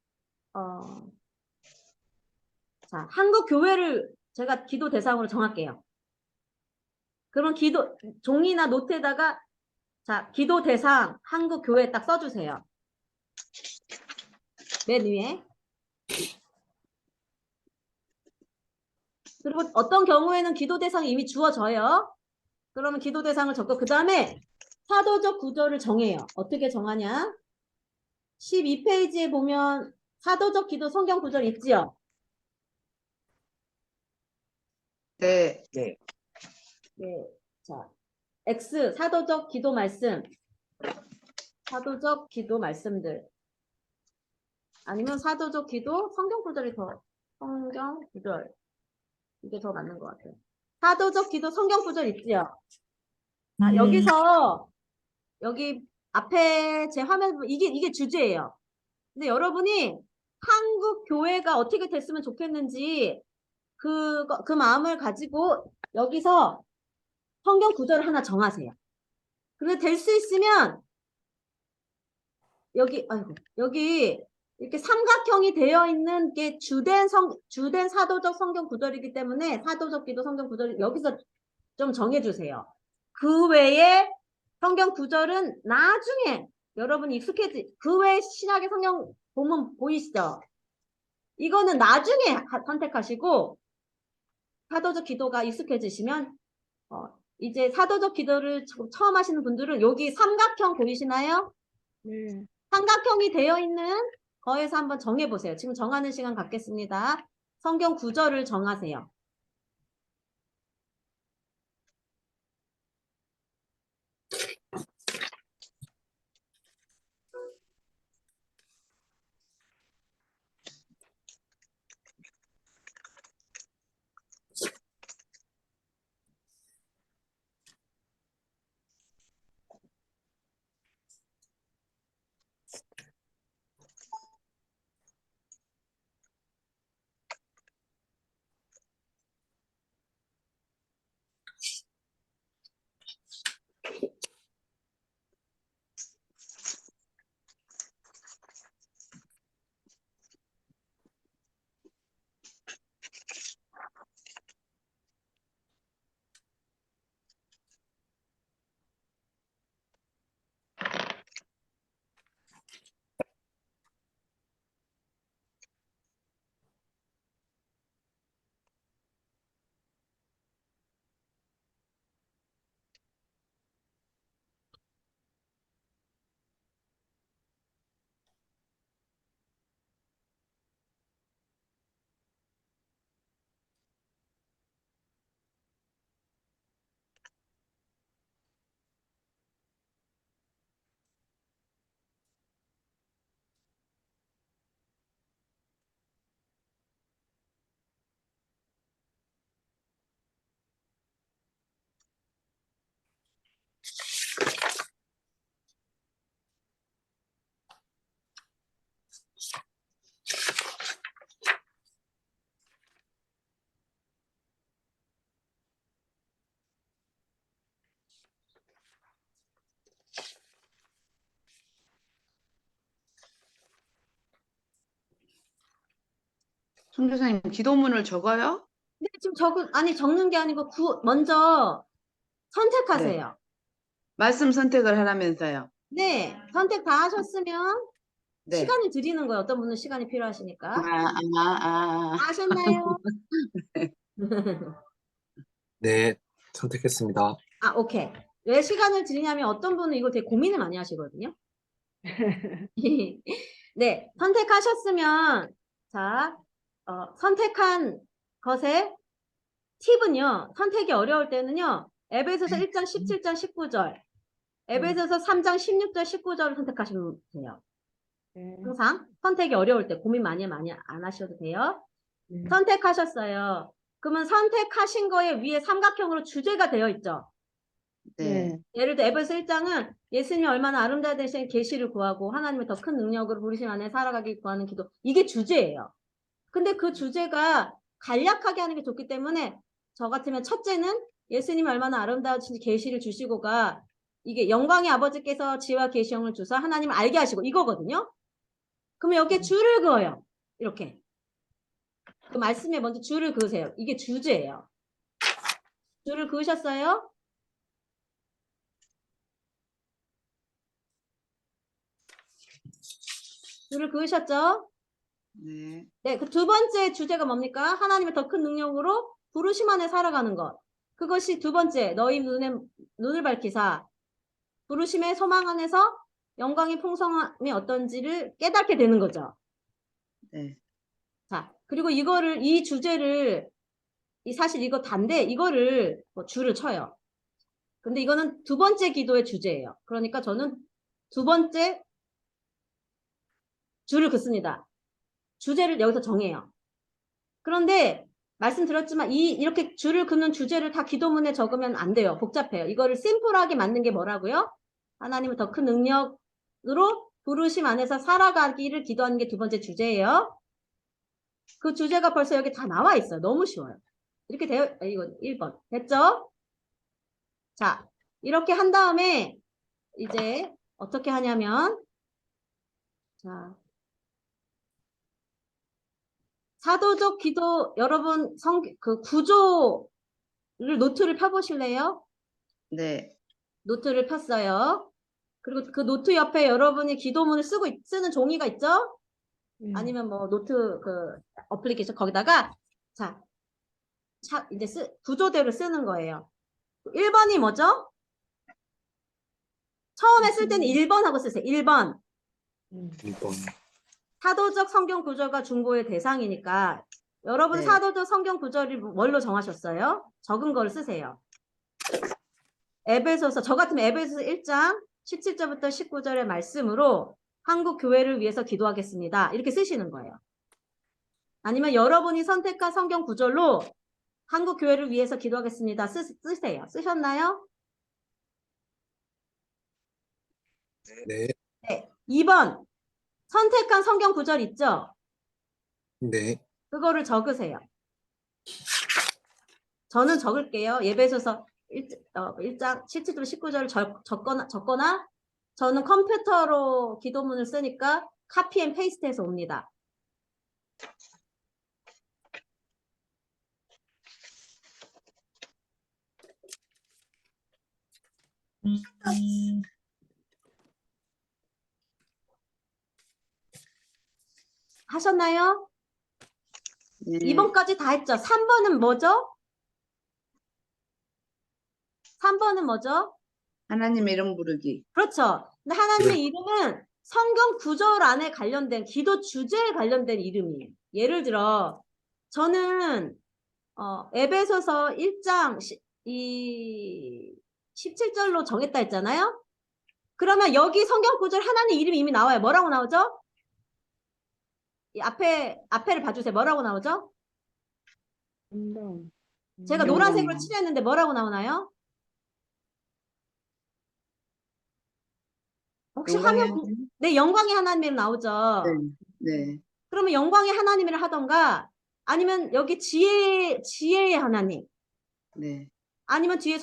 자, 한국 교회를 제가 기도 대상으로 정할게요. 그럼 종이나 노트에다가 자, 기도 대상 한국 교회 딱 써주세요. 맨 위에. 그리고 어떤 경우에는 기도 대상이 이미 주어져요. 그러면 기도 대상을 적고 그 다음에 사도적 구절을 정해요. 어떻게 정하냐? 12페이지에 보면 사도적 기도 성경 구절 있지요? 네. 네. 자, X 사도적 기도 말씀. 사도적 기도 말씀들. 아니면 사도적 기도 성경 구절이 더, 성경 구절. 이게 더 맞는 것 같아요. 사도적 기도 성경 구절 있지요? 아, 여기서, 여기 앞에 제 화면, 보면 이게 주제예요. 근데 여러분이 한국 교회가 어떻게 됐으면 좋겠는지 그 마음을 가지고 여기서 성경 구절을 하나 정하세요. 근데 될 수 있으면 여기 이렇게 삼각형이 되어 있는 게 주된 사도적 성경 구절이기 때문에 사도적 기도 성경 구절을 여기서 좀 정해주세요. 그 외에 성경 구절은 나중에 여러분이 익숙해지, 그 외에 신약의 성경 보면 보이시죠? 이거는 나중에 선택하시고 사도적 기도가 익숙해지시면 이제 사도적 기도를 처음 하시는 분들은 여기 삼각형 보이시나요? 네. 삼각형이 되어 있는 거에서 한번 정해보세요. 지금 정하는 시간 갖겠습니다. 성경 구절을 정하세요. 선교사님 기도문을 적어요? 네, 지금 적는 게 아니고 먼저 선택하세요. 말씀 선택을 하라면서요. 네, 선택 다 하셨으면 네. 시간을 드리는 거예요. 어떤 분은 시간이 필요하시니까. 아. 아셨나요? 네, 선택했습니다. 아, 오케이. 왜 시간을 드리냐면 어떤 분은 이거 되게 고민을 많이 하시거든요. 네, 선택하셨으면 자, 선택한 것의 팁은요. 선택이 어려울 때는요. 에베소서 1장 17절 19절 에베소서 3장 16절 19절을 선택하시면 돼요. 네. 항상 선택이 어려울 때 고민 많이 안 하셔도 돼요. 네. 선택하셨어요. 그러면 선택하신 거에 위에 삼각형으로 주제가 되어 있죠. 네. 예를 들어 에베소 1장은 예수님이 얼마나 아름다워 되신 계시를 구하고 하나님의 더 큰 능력으로 부르심 안에 살아가길 구하는 기도. 이게 주제예요. 근데 그 주제가 간략하게 하는 게 좋기 때문에 저 같으면 첫째는 예수님이 얼마나 아름다우신지 계시를 주시고가 이게 영광의 아버지께서 지와 계시 영을 주사 하나님을 알게 하시고 이거거든요. 그러면 여기에 줄을 그어요. 이렇게. 그 말씀에 먼저 줄을 그으세요. 이게 주제예요. 줄을 그으셨어요? 줄을 그으셨죠? 네. 네, 그 두 번째 주제가 뭡니까? 하나님의 더 큰 능력으로 부르심 안에 살아가는 것. 그것이 두 번째, 너희 눈을 밝히사 부르심의 소망 안에서 영광의 풍성함이 어떤지를 깨닫게 되는 거죠. 네. 자, 그리고 이 주제를, 사실 이거 단데, 이거를 줄을 쳐요. 근데 이거는 두 번째 기도의 주제예요. 그러니까 저는 두 번째, 줄을 긋습니다. 주제를 여기서 정해요. 그런데 말씀드렸지만 이렇게 줄을 긋는 주제를 다 기도문에 적으면 안 돼요. 복잡해요. 이거를 심플하게 만든 게 뭐라고요? 하나님을 더 큰 능력으로 부르심 안에서 살아가기를 기도하는 게 두 번째 주제예요. 그 주제가 벌써 여기 다 나와 있어요. 너무 쉬워요. 이렇게 되어, 이거 1번. 됐죠? 자, 이렇게 한 다음에 이제 어떻게 하냐면, 자, 사도적 기도, 여러분 그 구조를 노트를 펴보실래요? 네. 노트를 폈어요. 그리고 그 노트 옆에 여러분이 기도문을 쓰는 종이가 있죠? 아니면 뭐 노트 그 어플리케이션 거기다가 자, 이제 구조대로 쓰는 거예요. 1번이 뭐죠? 처음에 쓸 때는 1번 하고 쓰세요. 1번. 1번. 사도적 성경 구절과 중보의 대상이니까 여러분 네. 사도적 성경 구절을 뭘로 정하셨어요? 적은 걸 쓰세요. 에베소서, 저 같으면 에베소서 1장 17절부터 19절의 말씀으로 한국 교회를 위해서 기도하겠습니다. 이렇게 쓰시는 거예요. 아니면 여러분이 선택한 성경 구절로 한국 교회를 위해서 기도하겠습니다. 쓰세요. 쓰셨나요? 네. 네. 2번 선택한 성경 구절 있죠? 네. 그거를 적으세요. 저는 적을게요. 예배소서 1장 17절 19절을 적거나 저는 컴퓨터로 기도문을 쓰니까 카피 앤 페이스트해서 옵니다. 하셨나요? 네. 2번까지 다 했죠? 3번은 뭐죠? 3번은 뭐죠? 하나님의 이름 부르기. 그렇죠. 근데 하나님의 이름은 성경 구절 안에 관련된 기도 주제에 관련된 이름이에요. 예를 들어 저는 에베소서 1장 17절로 정했다 했잖아요. 그러면 여기 성경 구절 하나님 이름이 이미 나와요. 뭐라고 나오죠? 이 앞에를 봐주세요. 뭐라고 나오죠? 제가 영광. 노란색으로 칠했는데 뭐라고 나오나요? 혹시 영광의 화면 하나님? 네, 영광의 하나님이라 나오죠. 네. 네. 그러면 영광의 하나님이라 하던가 아니면 여기 지혜의 하나님 네. 아니면 뒤에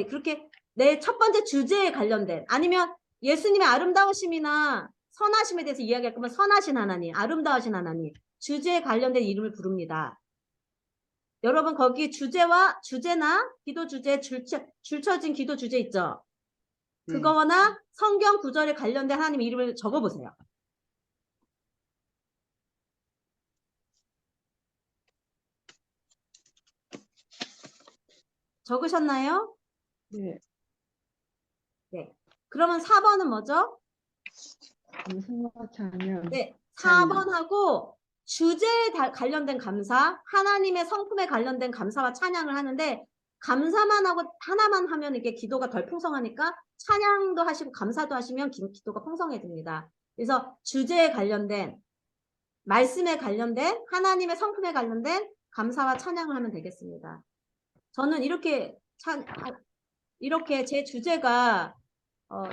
그렇게 내 첫 번째 주제에 관련된 아니면 예수님의 아름다우심이나 선하심에 대해서 이야기할 거면 선하신 하나님, 아름다우신 하나님 주제에 관련된 이름을 부릅니다. 여러분 거기 주제나 기도 주제 줄쳐진 기도 주제 있죠? 네. 그거나 성경 구절에 관련된 하나님 이름을 적어보세요. 적으셨나요? 네. 네. 그러면 4번은 뭐죠? 감사와 찬양. 네. 찬양. 4번하고 주제에 관련된 감사, 하나님의 성품에 관련된 감사와 찬양을 하는데 감사만 하고 하나만 하면 이게 기도가 덜 풍성하니까 찬양도 하시고 감사도 하시면 기도가 풍성해집니다. 그래서 주제에 관련된 말씀에 관련된 하나님의 성품에 관련된 감사와 찬양을 하면 되겠습니다. 저는 이렇게 제 주제가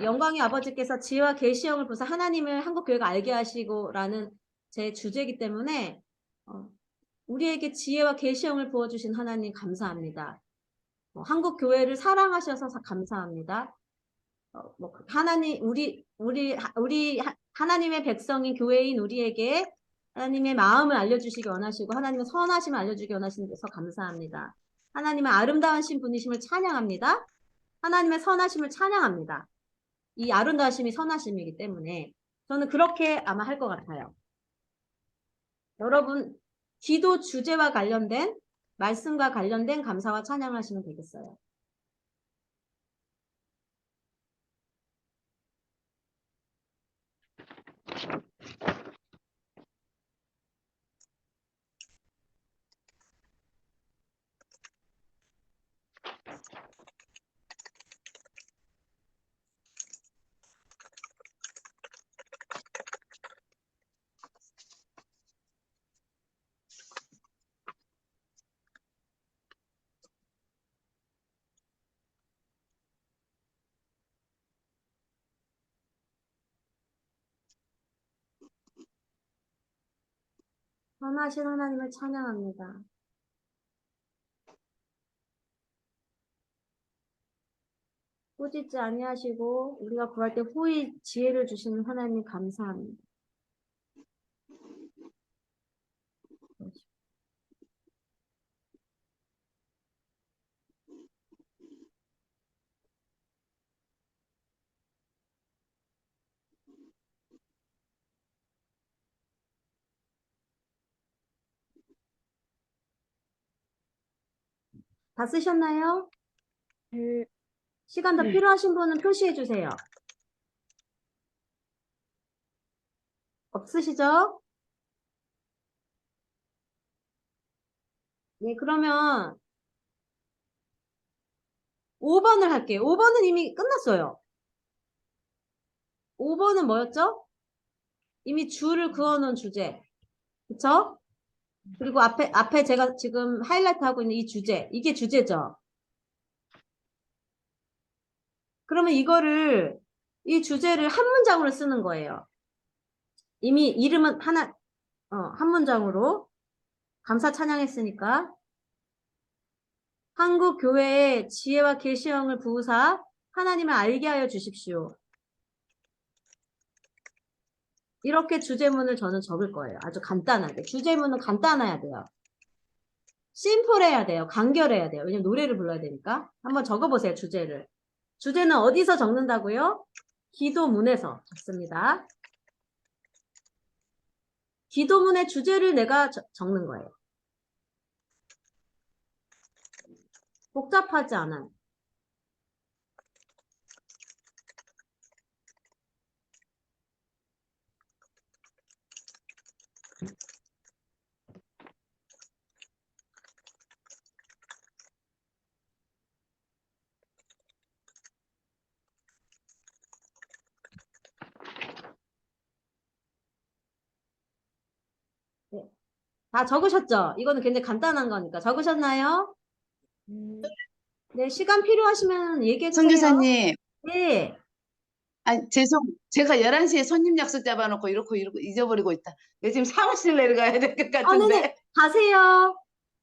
영광의 아버지께서 지혜와 계시형을 부사 하나님을 한국교회가 알게 하시고라는 제 주제이기 때문에 우리에게 지혜와 계시형을 부어주신 하나님 감사합니다. 한국교회를 사랑하셔서 감사합니다. 하나님 우리 하나님의 백성인 교회인 우리에게 하나님의 마음을 알려주시기 원하시고 하나님의 선하심을 알려주기 원하셔서 감사합니다. 하나님의 아름다우신 분이심을 찬양합니다. 하나님의 선하심을 찬양합니다. 이 아름다우심이 선하심이기 때문에 저는 그렇게 아마 할 것 같아요. 여러분 기도 주제와 관련된 말씀과 관련된 감사와 찬양을 하시면 되겠어요. 선하신 하나님을 찬양합니다. 꾸짖지 아니하시고 우리가 구할 때 후히 지혜를 주시는 하나님 감사합니다. 다 쓰셨나요? 네. 시간 더 필요하신 분은 표시해 주세요. 없으시죠? 네, 그러면 5번을 할게요. 5번은 이미 끝났어요. 5번은 뭐였죠? 이미 줄을 그어놓은 주제. 그쵸? 그리고 앞에 제가 지금 하이라이트 하고 있는 이 주제. 이게 주제죠. 그러면 이 주제를 한 문장으로 쓰는 거예요. 이미 이름은 한 문장으로. 감사 찬양했으니까. 한국 교회의 지혜와 계시형을 부으사 하나님을 알게 하여 주십시오. 이렇게 주제문을 저는 적을 거예요. 아주 간단하게. 주제문은 간단해야 돼요. 심플해야 돼요. 간결해야 돼요. 왜냐면 노래를 불러야 되니까. 한번 적어보세요. 주제를. 주제는 어디서 적는다고요? 기도문에서 적습니다. 기도문의 주제를 내가 적는 거예요. 복잡하지 않아요. 네. 다 적으셨죠? 이거는 굉장히 간단한 거니까. 적으셨나요? 네, 시간 필요하시면 얘기해 주세요. 선교사님, 네. 제가 11시에 손님 약속 잡아놓고 이렇게 잊어버리고 있다. 내 지금 사무실 내려가야 될 것 같은데. 네네. 가세요.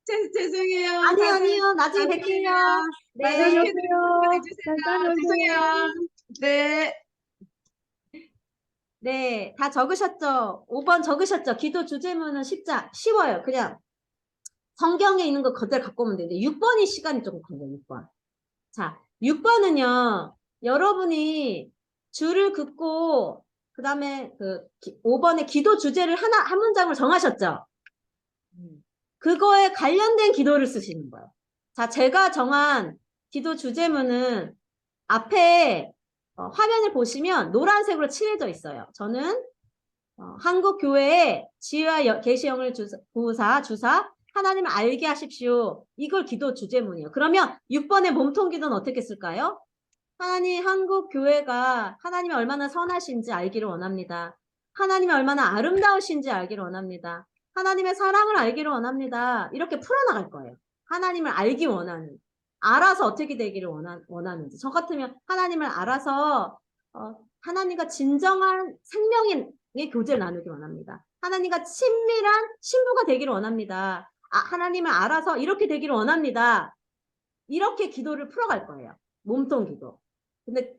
죄송해요. 아니요. 나중에 뵐게요. 네. 나중에 다녀오세요. 해주세요. 잘 다녀오세요. 죄송해요. 네. 네, 다 적으셨죠? 5번 적으셨죠? 기도 주제문은 쉬워요. 그냥 성경에 있는 거 그대로 갖고 오면 되는데 6번이 시간이 조금 걸려요. 6번. 자, 6번은요. 여러분이 줄을 긋고 그 다음에 5번에 기도 주제를 한 문장을 정하셨죠? 그거에 관련된 기도를 쓰시는 거예요. 자, 제가 정한 기도 주제문은 앞에 화면을 보시면 노란색으로 칠해져 있어요. 저는 한국 교회에 지혜와 계시형을 주사 하나님을 알게 하십시오. 이걸 기도 주제문이에요. 그러면 6번의 몸통 기도는 어떻게 쓸까요? 하나님, 한국 교회가 하나님이 얼마나 선하신지 알기를 원합니다. 하나님이 얼마나 아름다우신지 알기를 원합니다. 하나님의 사랑을 알기를 원합니다. 이렇게 풀어나갈 거예요. 하나님을 알기 원하는. 알아서 어떻게 되기를 원하는지. 저 같으면 하나님을 알아서 하나님과 진정한 생명의 교제를 나누기 원합니다. 하나님과 친밀한 신부가 되기를 원합니다. 하나님을 알아서 이렇게 되기를 원합니다. 이렇게 기도를 풀어갈 거예요. 몸통 기도. 근데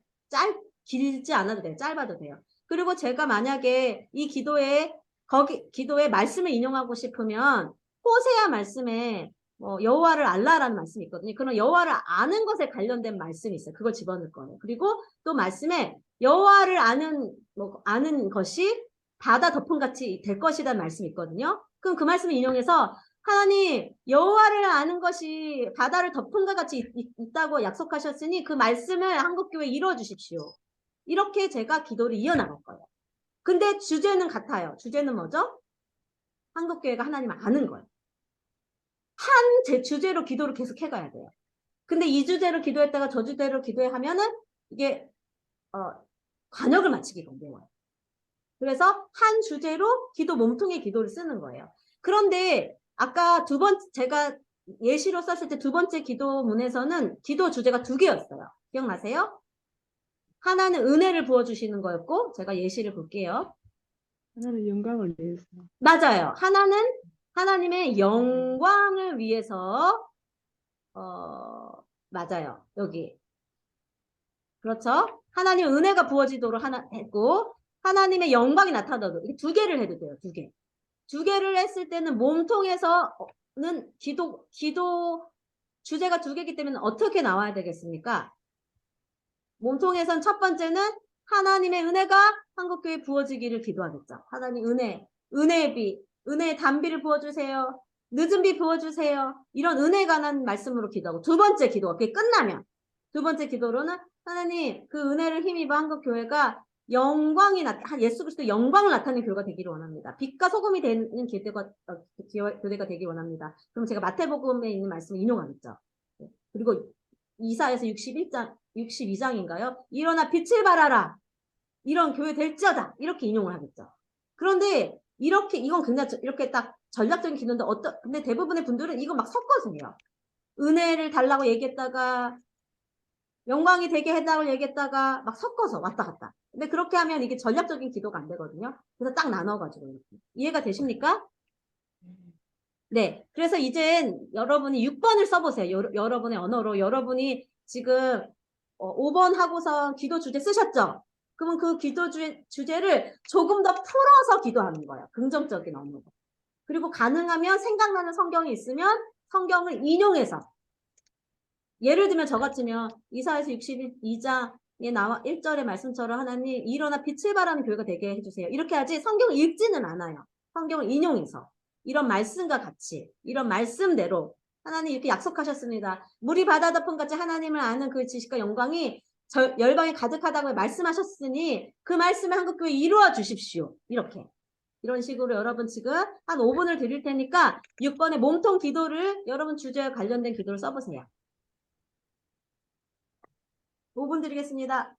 길지 않아도 돼요. 짧아도 돼요. 그리고 제가 만약에 이 기도에 말씀을 인용하고 싶으면 호세아 말씀에 여호와를 알라라는 말씀이 있거든요. 그런 여호와를 아는 것에 관련된 말씀이 있어요. 그걸 집어넣을 거예요. 그리고 또 말씀에 여호와를 아는 것이 바다 덮음 같이 될 것이라는 말씀이 있거든요. 그럼 그 말씀을 인용해서 하나님, 여호와를 아는 것이 바다를 덮은 것 같이 있다고 약속하셨으니 그 말씀을 한국교회에 이루어 주십시오. 이렇게 제가 기도를 이어나갈 거예요. 근데 주제는 주제는 뭐죠? 한국교회가 하나님을 아는 거예요. 제 주제로 기도를 계속 해가야 돼요. 근데 이 주제로 기도했다가 저 주제로 기도하면은 이게 관역을 맞추기가 어려워요. 그래서 한 주제로 몸통의 기도를 쓰는 거예요. 그런데 아까 제가 예시로 썼을 때 2번째 기도문에서는 기도 주제가 2개였어요. 기억나세요? 하나는 은혜를 부어주시는 거였고, 제가 예시를 볼게요. 하나는 영광을 위해서. 맞아요. 하나는 하나님의 영광을 위해서 맞아요. 여기. 그렇죠? 하나님의 은혜가 부어지도록 했고 하나님의 영광이 나타나도록 이렇게 두 개를 해도 돼요. 두 개. 두 개를 했을 때는 몸통에서는 기도 주제가 두 개이기 때문에 어떻게 나와야 되겠습니까? 몸통에선 첫 번째는 하나님의 은혜가 한국교회에 부어지기를 기도하겠죠. 하나님 은혜의 비, 은혜의 단비를 부어주세요. 늦은 비 부어주세요. 이런 은혜에 관한 말씀으로 기도하고 두 번째 기도가 그게 끝나면 두 번째 기도로는 하나님 그 은혜를 힘입어 한국교회가 예수 그리스도 영광을 나타내는 교회가 되기를 원합니다. 빛과 소금이 되는 교회가 되기 원합니다. 그럼 제가 마태복음에 있는 말씀을 인용하겠죠. 그리고 이사야서 62장인가요? 일어나 빛을 발하라. 이런 교회 될지어다. 이렇게 인용을 하겠죠. 그런데 이건 굉장히 이렇게 딱 전략적인 기도인데 근데 대부분의 분들은 이거 막 섞어서 해요. 은혜를 달라고 얘기했다가 영광이 되게 해달라고 얘기했다가 막 섞어서 왔다 갔다. 근데 그렇게 하면 이게 전략적인 기도가 안 되거든요. 그래서 딱 나눠가지고 이렇게. 이해가 되십니까? 네. 그래서 이젠 여러분이 6번을 써보세요. 여러분의 언어로. 여러분이 지금 5번 하고서 기도 주제 쓰셨죠? 그러면 그 기도 주제를 조금 더 풀어서 기도하는 거예요. 긍정적인 언어로. 그리고 가능하면 생각나는 성경이 있으면 성경을 인용해서. 예를 들면 저같으면 이사야서 62장에 나와 1절의 말씀처럼 하나님 일어나 빛을 발하는 교회가 되게 해주세요. 이렇게 하지 성경을 읽지는 않아요. 성경을 인용해서. 이런 말씀과 같이 이런 말씀대로 하나님 이렇게 약속하셨습니다. 물이 바다 덮음 같이 하나님을 아는 그 지식과 영광이 열방에 가득하다고 말씀하셨으니 그 말씀을 한국교회 이루어 주십시오. 이렇게 이런 식으로 여러분 지금 한 5분을 드릴 테니까 6번의 몸통 기도를 여러분 주제와 관련된 기도를 써보세요. 5분 드리겠습니다.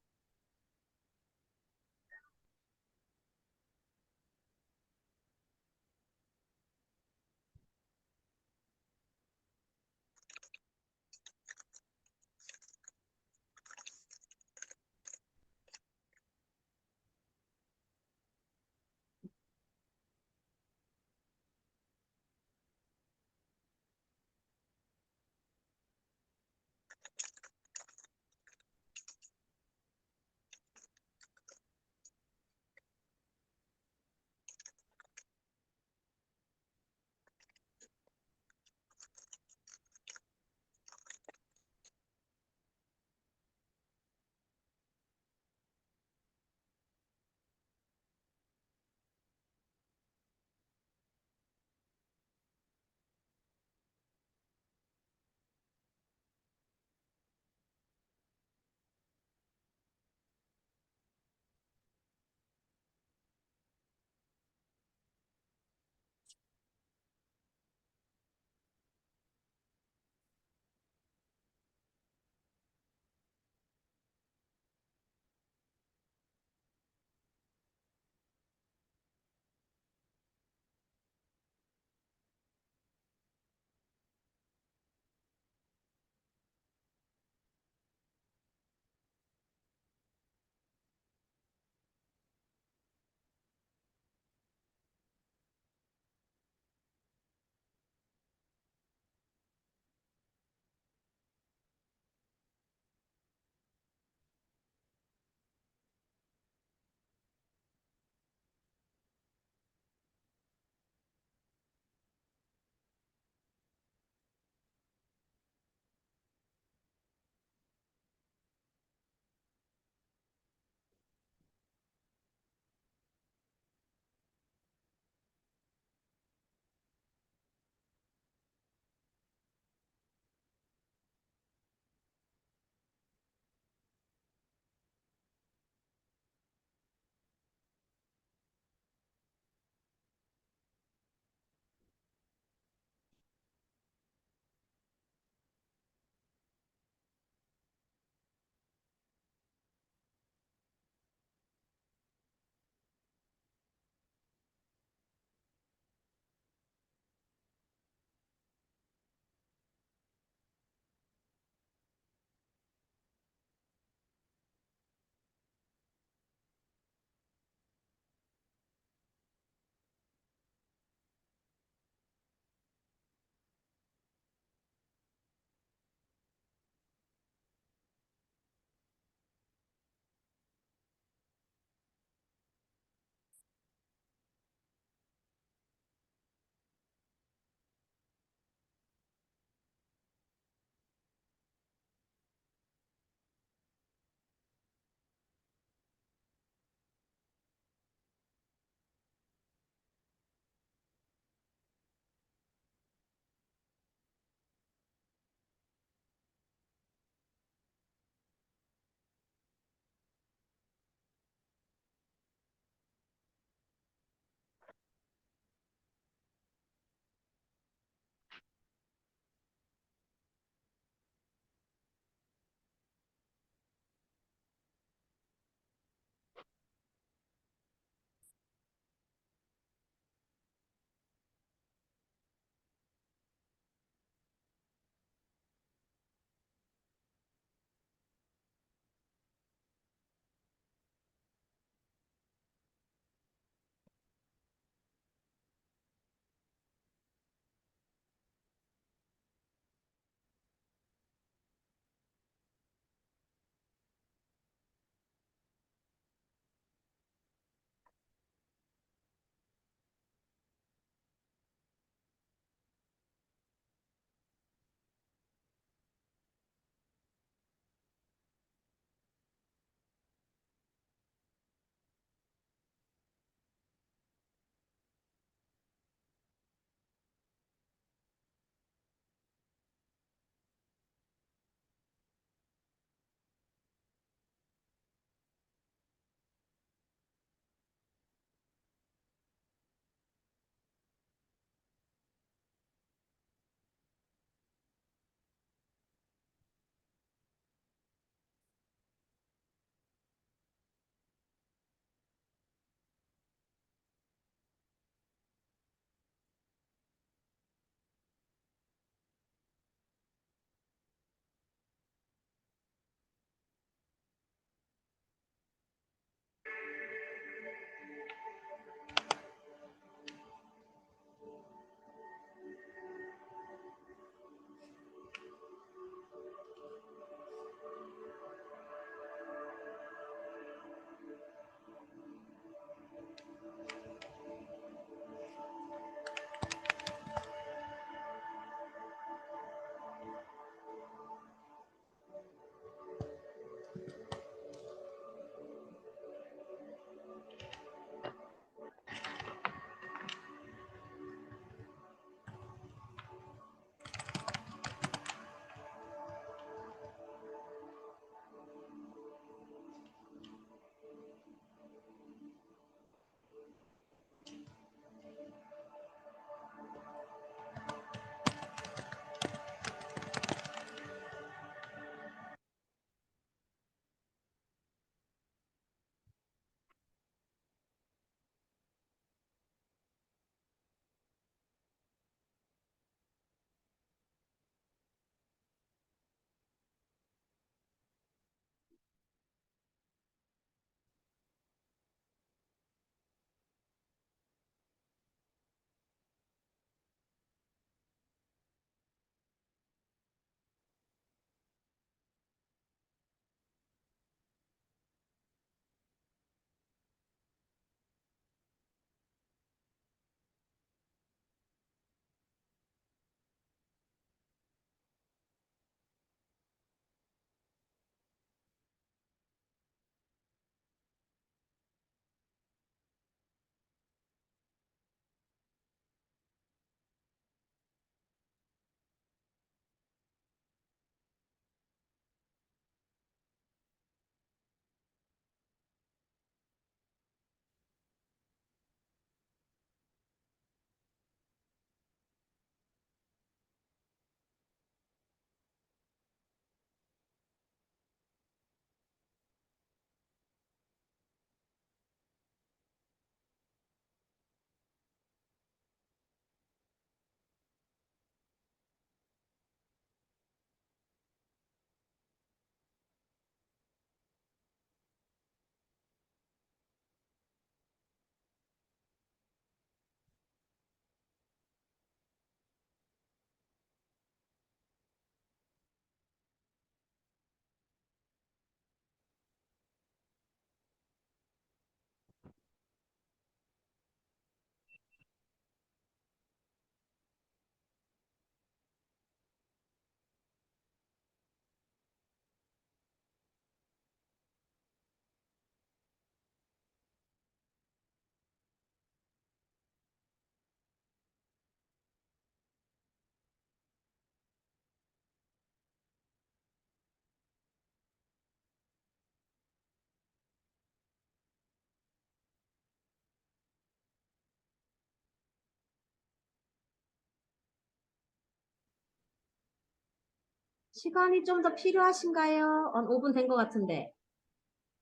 시간이 좀 더 필요하신가요? 5분 된 것 같은데.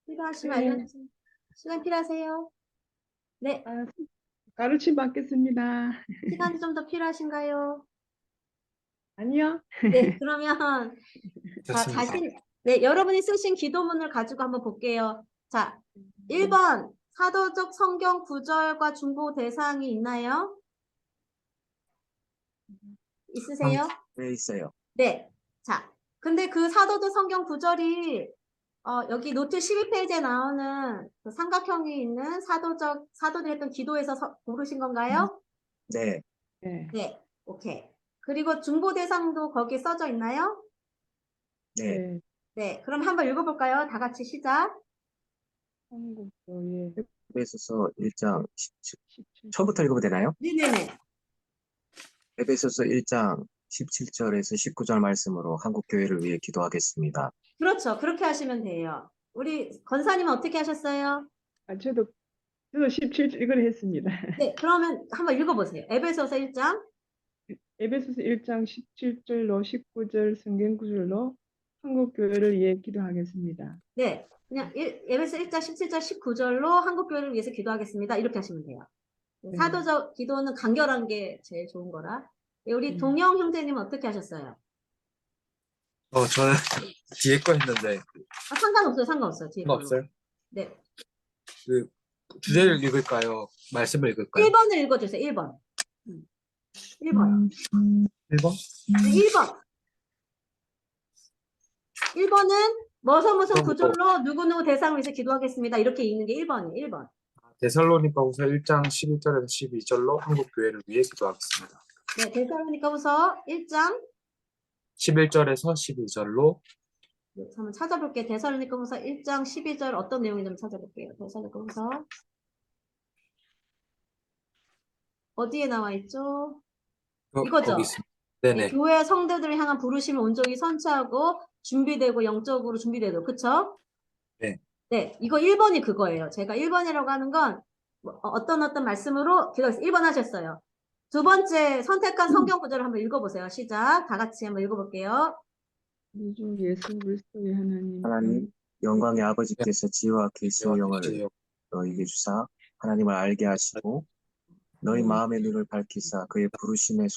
필요하시면 네. 알려주세요. 시간 필요하세요? 네, 아, 가르침 받겠습니다. 시간이 좀 더 필요하신가요? 아니요? 네, 그러면 자, 됐습니다. 네, 여러분이 쓰신 기도문을 가지고 한번 볼게요. 자, 1번 사도적 성경 구절과 중보 대상이 있나요? 있으세요? 네, 있어요. 네. 자, 근데 그 사도적 성경 구절이 여기 노트 12페이지에 나오는 그 삼각형이 있는 사도들이 했던 기도에서 고르신 건가요? 네, 네. 네. 오케이. 그리고 중보 대상도 거기에 써져 있나요? 네. 네. 네. 그럼 한번 읽어볼까요? 다 같이 시작. 한국교회 에베소서 1장 17, 17. 처음부터 읽으면 되나요? 네네네. 에베소서 1장 17절에서 19절 말씀으로 한국교회를 위해 기도하겠습니다. 그렇죠. 그렇게 하시면 돼요. 우리 권사님은 어떻게 하셨어요? 아, 저도 17절 이걸 했습니다. 네. 그러면 한번 읽어보세요. 에베소서 1장. 에베소서 1장 17절로 19절 성경 구절로 한국교회를 위해 기도하겠습니다. 네. 그냥 에베소 1장 17절 19절로 한국교회를 위해서 기도하겠습니다. 이렇게 하시면 돼요. 네. 사도적 기도는 간결한 게 제일 좋은 거라. 네, 우리 동영 형제님은 어떻게 하셨어요? 저는 뒤에 거 했는데 상관없어요. 상관없어요. 뒤에 걸로. 없어요? 네. 그 주제를 읽을까요? 말씀을 읽을까요? 1번을 읽어주세요. 1번. 1번. 1번? 네, 1번. 1번은 무슨 구절로 누구누구 대상을 위해서 기도하겠습니다. 이렇게 읽는 게 1번이에요. 1번. 데살로니가후서 1장 11절에서 12절로 한국교회를 위해 기도하겠습니다. 네, 데살로니가후서 1장 11절에서 12절로 네, 한번 찾아볼게요. 데살로니가후서 1장 12절 어떤 내용인지 한번 찾아볼게요. 데살로니가후서 어디에 나와 있죠? 이거죠? 거기 있습니다. 네, 네네. 교회 성도들을 향한 부르심을 온전히 선취하고 준비되고 영적으로 준비되고 그쵸? 네. 네, 이거 1번이 그거예요. 제가 1번이라고 하는 건 어떤 말씀으로 기도했어요. 1번 하셨어요. 두 번째 선택한 성경 구절을 한번 읽어보세요. 시작. 다 같이 한번 읽어볼게요. 우리 주 예수 그리스도의 하나님, 영광의 아버지께서 지혜와 계시의 영을 주세요. 너희에게 주사 하나님을 알게 하시고 너희 마음의 눈을 밝히사 그의 부르심의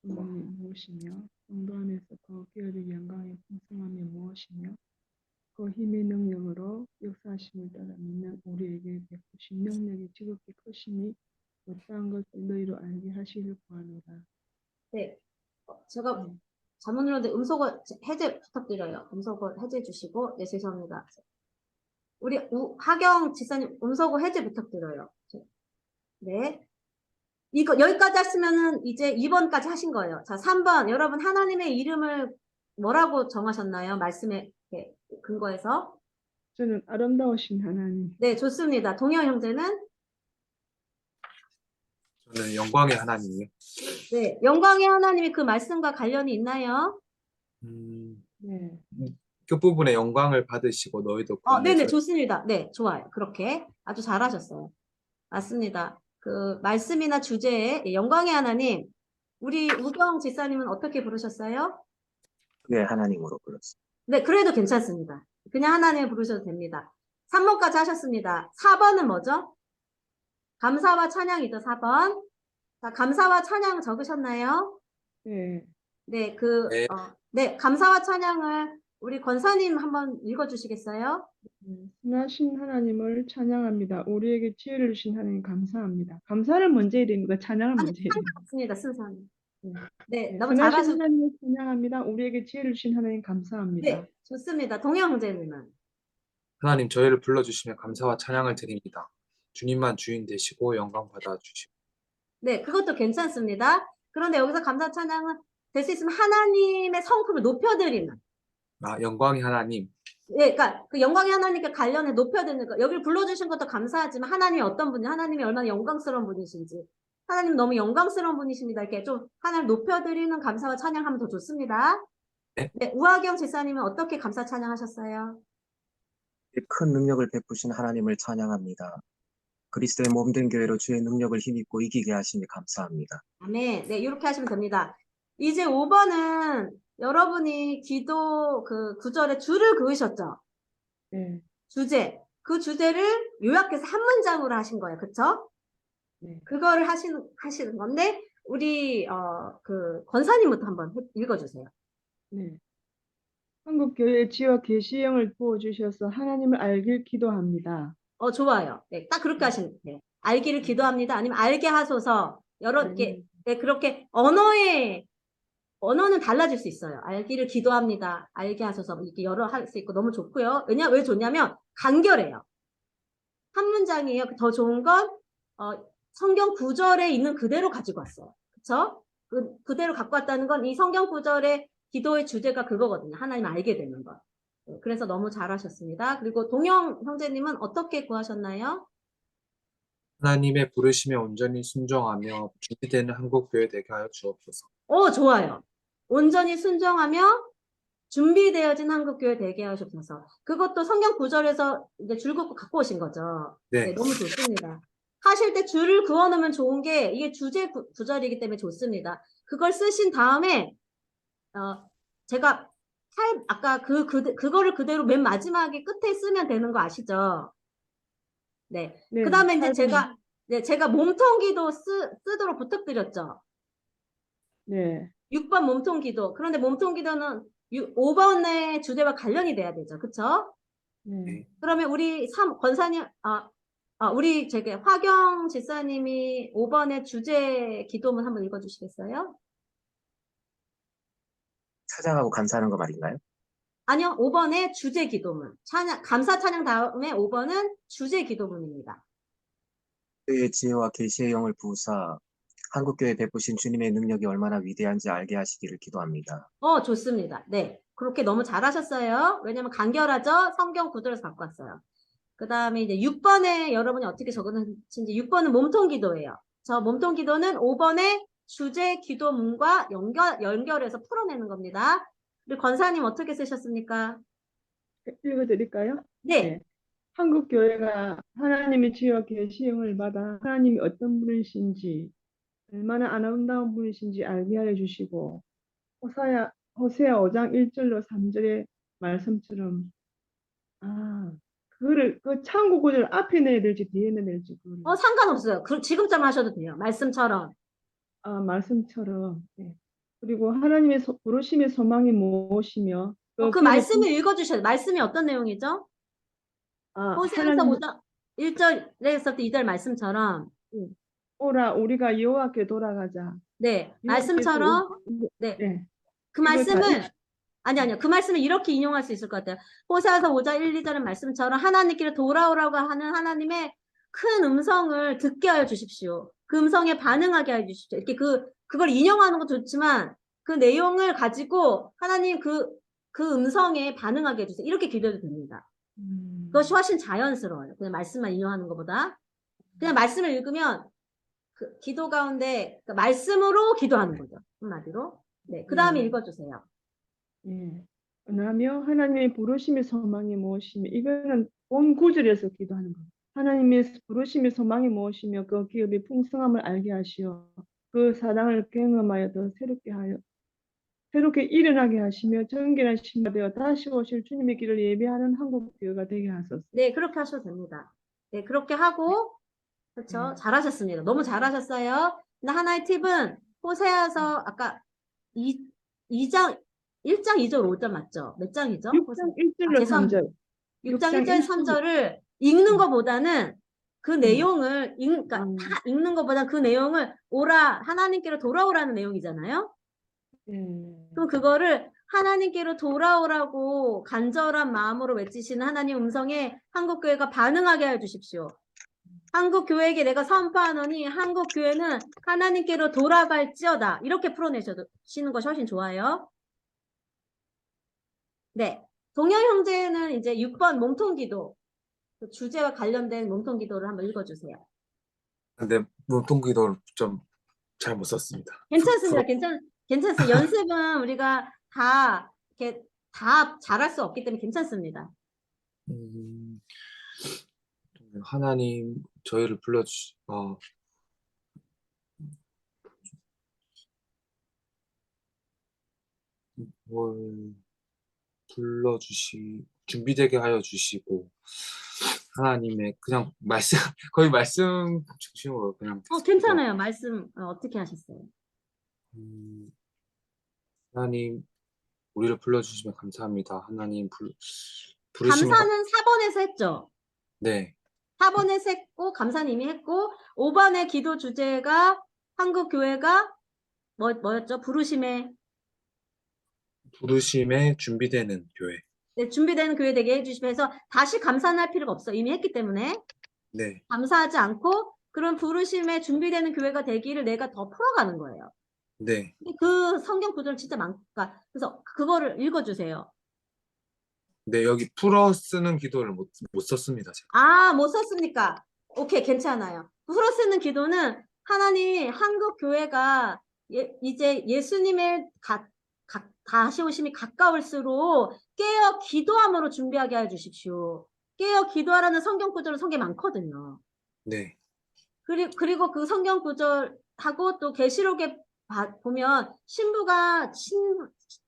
하나님이 무엇이며 성도 안에서 거기에 영광의 풍성함이 무엇이며 그 힘의 능력으로 역사하심을 따라 믿는 우리에게 베푸신 능력이 지극히 크심이 어떠한 것을 너희로 알게 하시길 구하노라. 네. 제가 잘못 눌렀는데 음소거 해제 부탁드려요. 음소거 해제 주시고, 네, 죄송합니다. 우리 하경 지사님 음소거 해제 부탁드려요. 네. 이거 여기까지 하시면은 이제 2번까지 하신 거예요. 자, 3번. 여러분 하나님의 이름을 뭐라고 정하셨나요? 말씀에 근거해서. 저는 아름다우신 하나님. 네, 좋습니다. 동영 형제는 저는 영광의 하나님이요. 네, 영광의 하나님이 그 말씀과 관련이 있나요? 네. 끝부분에 영광을 받으시고 너희도 네네, 좋습니다. 네, 좋아요. 그렇게 아주 잘하셨어요. 맞습니다. 그 말씀이나 주제에 영광의 하나님, 우리 우경 지사님은 어떻게 부르셨어요? 그의 하나님으로 불렀습니다. 네, 그래도 괜찮습니다. 그냥 하나님을 부르셔도 됩니다. 3번까지 하셨습니다. 4번은 뭐죠? 감사와 찬양이죠, 4번. 자, 감사와 찬양 적으셨나요? 네. 네, 네. 네, 감사와 찬양을 우리 권사님 한번 읽어주시겠어요? 선하신 하나님을 찬양합니다. 우리에게 지혜를 주신 하나님 감사합니다. 감사를 먼저 해야 됩니까? 찬양을 아니, 먼저 해야 됩니까? 맞습니다, 순서는. 네. 네, 네, 너무 선하신 잘하셨. 하나님을 찬양합니다. 우리에게 지혜를 주신 하나님 감사합니다. 네, 좋습니다. 동영 형제님은. 하나님 저희를 불러주시며 감사와 찬양을 드립니다. 주님만 주인 되시고 영광 받아주시고 네, 그것도 괜찮습니다. 그런데 여기서 감사 찬양은 될 수 있으면 하나님의 성품을 높여드리는. 영광의 하나님 네, 그러니까 그 영광의 하나님께 관련해 높여드리는 거. 여기를 불러주신 것도 감사하지만 하나님이 어떤 분이, 하나님이 얼마나 영광스러운 분이신지. 하나님 너무 영광스러운 분이십니다. 이렇게 좀 하나님 높여드리는 감사와 찬양하면 더 좋습니다. 네. 네, 우하경 지사님은 어떻게 감사 찬양하셨어요? 큰 능력을 베푸신 하나님을 찬양합니다. 그리스도의 몸된 교회로 주의 능력을 힘입고 이기게 하시니 감사합니다. 아멘. 네, 이렇게 하시면 됩니다. 이제 5번은 여러분이 기도 그 구절에 줄을 그으셨죠? 네. 주제. 그 주제를 요약해서 한 문장으로 하신 거예요. 그쵸? 네. 그거를 하시는 건데, 우리, 그, 권사님부터 한번 읽어주세요. 네. 한국 교회 지역 계시형을 부어주셔서 하나님을 알길 기도합니다. 좋아요. 네, 딱 그렇게 하시면 돼요. 알기를 네. 기도합니다. 아니면 알게 하소서. 여러, 이렇게, 알기를. 네, 그렇게 언어는 달라질 수 있어요. 알기를 기도합니다. 알게 하소서. 이렇게 여러 할 수 있고 너무 좋고요. 왜 좋냐면 간결해요. 한 문장이에요. 더 좋은 건, 성경 구절에 있는 그대로 가지고 왔어요. 그쵸? 그대로 갖고 왔다는 건 이 성경 구절의 기도의 주제가 그거거든요. 하나님 알게 되는 것. 그래서 너무 잘하셨습니다. 그리고 동영 형제님은 어떻게 구하셨나요? 하나님의 부르심에 온전히 순종하며 준비되는 한국교회 되게 하여 주옵소서. 좋아요. 온전히 순종하며 준비되어진 한국교회 되게 하셨면서 그것도 성경 구절에서 이제 줄 긋고 갖고 오신 거죠. 네. 네, 너무 좋습니다. 하실 때 줄을 그어놓으면 좋은 게 이게 주제 구절이기 때문에 좋습니다. 그걸 쓰신 다음에 제가 아까 그거를 그대로 맨 마지막에 끝에 쓰면 되는 거 아시죠? 네. 네. 그 다음에 이제 8번. 제가 몸통기도 쓰도록 부탁드렸죠. 네. 6번 몸통기도. 그런데 몸통기도는 5번의 주제와 관련이 돼야 되죠. 그쵸? 네. 그러면 우리 권사님, 우리 화경 집사님이 5번의 주제 기도문 한번 읽어주시겠어요? 찬양하고 감사하는 거 말인가요? 아니요, 5번의 주제 기도문. 감사 찬양 다음에 5번은 주제 기도문입니다. 그의 지혜와 계시의 영을 부으사 한국교회 베푸신 주님의 능력이 얼마나 위대한지 알게 하시기를 기도합니다. 좋습니다. 네. 그렇게 너무 잘하셨어요. 왜냐면 간결하죠? 성경 구절에서 갖고 왔어요. 그 다음에 이제 6번에 여러분이 어떻게 적었는지 6번은 몸통 기도예요. 저 몸통 기도는 5번의 주제 기도문과 연결해서 풀어내는 겁니다. 우리 권사님 어떻게 쓰셨습니까? 읽어드릴까요? 네. 네. 한국 교회가 하나님의 지혜와 계시형을 받아 하나님이 어떤 분이신지 얼마나 아름다운 분이신지 알게 하여 주시고 호세아 5장 1절로 3절의 말씀처럼 그거를 그 참고 구절 앞에 내야 될지 뒤에 내야 될지 그거를 상관없어요. 지금쯤 하셔도 돼요. 말씀처럼. 말씀처럼 네. 그리고 하나님의 부르심의 소망이 무엇이며 그 말씀을 읽어주셔야 돼요. 말씀이 어떤 내용이죠? 호세아서 하나님 5장 1절에서 2절 말씀처럼. 오라 우리가 여호와께 돌아가자. 네. 여호와께서 말씀처럼. 네. 네. 그 말씀을 아니요. 그 말씀을 이렇게 인용할 수 있을 것 같아요. 호세아서 5장 1, 2절의 말씀처럼 하나님께로 돌아오라고 하는 하나님의 큰 음성을 듣게 하여 주십시오. 그 음성에 반응하게 하여 주십시오. 이렇게 그걸 인용하는 것도 좋지만 그 내용을 가지고 하나님 그 음성에 반응하게 해주세요. 이렇게 기도해도 됩니다. 그것이 훨씬 자연스러워요. 그냥 말씀만 인용하는 것보다. 그냥 말씀을 읽으면 그 기도 가운데 그 말씀으로 기도하는 거죠. 한마디로. 네. 그 다음에 읽어주세요. 예. 하며 하나님의 부르심의 소망이 무엇이며 이거는 본 구절에서 기도하는 거예요. 하나님의 부르심의 소망이 무엇이며 그 기업의 풍성함을 알게 하시어 그 사랑을 경험하여 더 새롭게 일어나게 하시며 정결한 신바되어 다시 오실 주님의 길을 예배하는 한국 교회가 되게 하소서. 네, 그렇게 하셔도 됩니다. 네, 그렇게 하고 그렇죠. 잘하셨습니다. 너무 잘하셨어요. 근데 하나의 팁은 호세아서 아까 2장 1장 2절 5절 맞죠? 몇 장이죠? 6장 1절로 3절. 6장 1절 3절을 읽는 것보다는 그 내용을 그러니까 다 읽는 것보다 그 내용을 하나님께로 돌아오라는 내용이잖아요. 그럼 그거를 하나님께로 돌아오라고 간절한 마음으로 외치시는 하나님 음성에 한국교회가 반응하게 해주십시오. 한국교회에게 내가 선포하노니 한국교회는 하나님께로 돌아갈지어다. 이렇게 풀어내시는 것이 훨씬 좋아요. 네. 동영 형제는 이제 6번 몸통기도 그 주제와 관련된 몸통기도를 한번 읽어주세요. 근데 몸통기도를 좀 잘 못 썼습니다. 괜찮습니다. 괜찮습니다. 연습은 우리가 이렇게 다 잘할 수 없기 때문에 괜찮습니다. 하나님 저희를 준비되게 하여 주시고, 하나님의 그냥 말씀, 거의 말씀 중심으로 그냥 괜찮아요. 말씀 어떻게 하셨어요? 음, 하나님, 우리를 불러주시면 감사합니다. 하나님, 부르시면, 감사는 4번에서 했죠. 네, 4번에서 했고 감사님이 했고 5번의 기도 주제가 한국 교회가 뭐였죠? 부르심에 준비되는 교회. 네, 준비되는 교회 되게 해주시면 해서 다시 감사는 할 필요가 없어. 이미 했기 때문에 네, 감사하지 않고 그런 부르심에 준비되는 교회가 되기를 내가 더 풀어가는 거예요. 네. 근데 그 성경 구절 진짜 많으니까 그래서 그거를 읽어주세요. 네, 여기 풀어 쓰는 기도를 못 썼습니다, 제가. 아, 못 썼습니까? 오케이, 괜찮아요. 풀어 쓰는 기도는 하나님 한국 교회가 이제 예수님의 다시 오심이 가까울수록 깨어 기도함으로 준비하게 해 주십시오. 깨어 기도하라는 성경 구절은 성경에 많거든요. 네, 그리고 그 성경 구절하고 또 계시록에 보면 신부가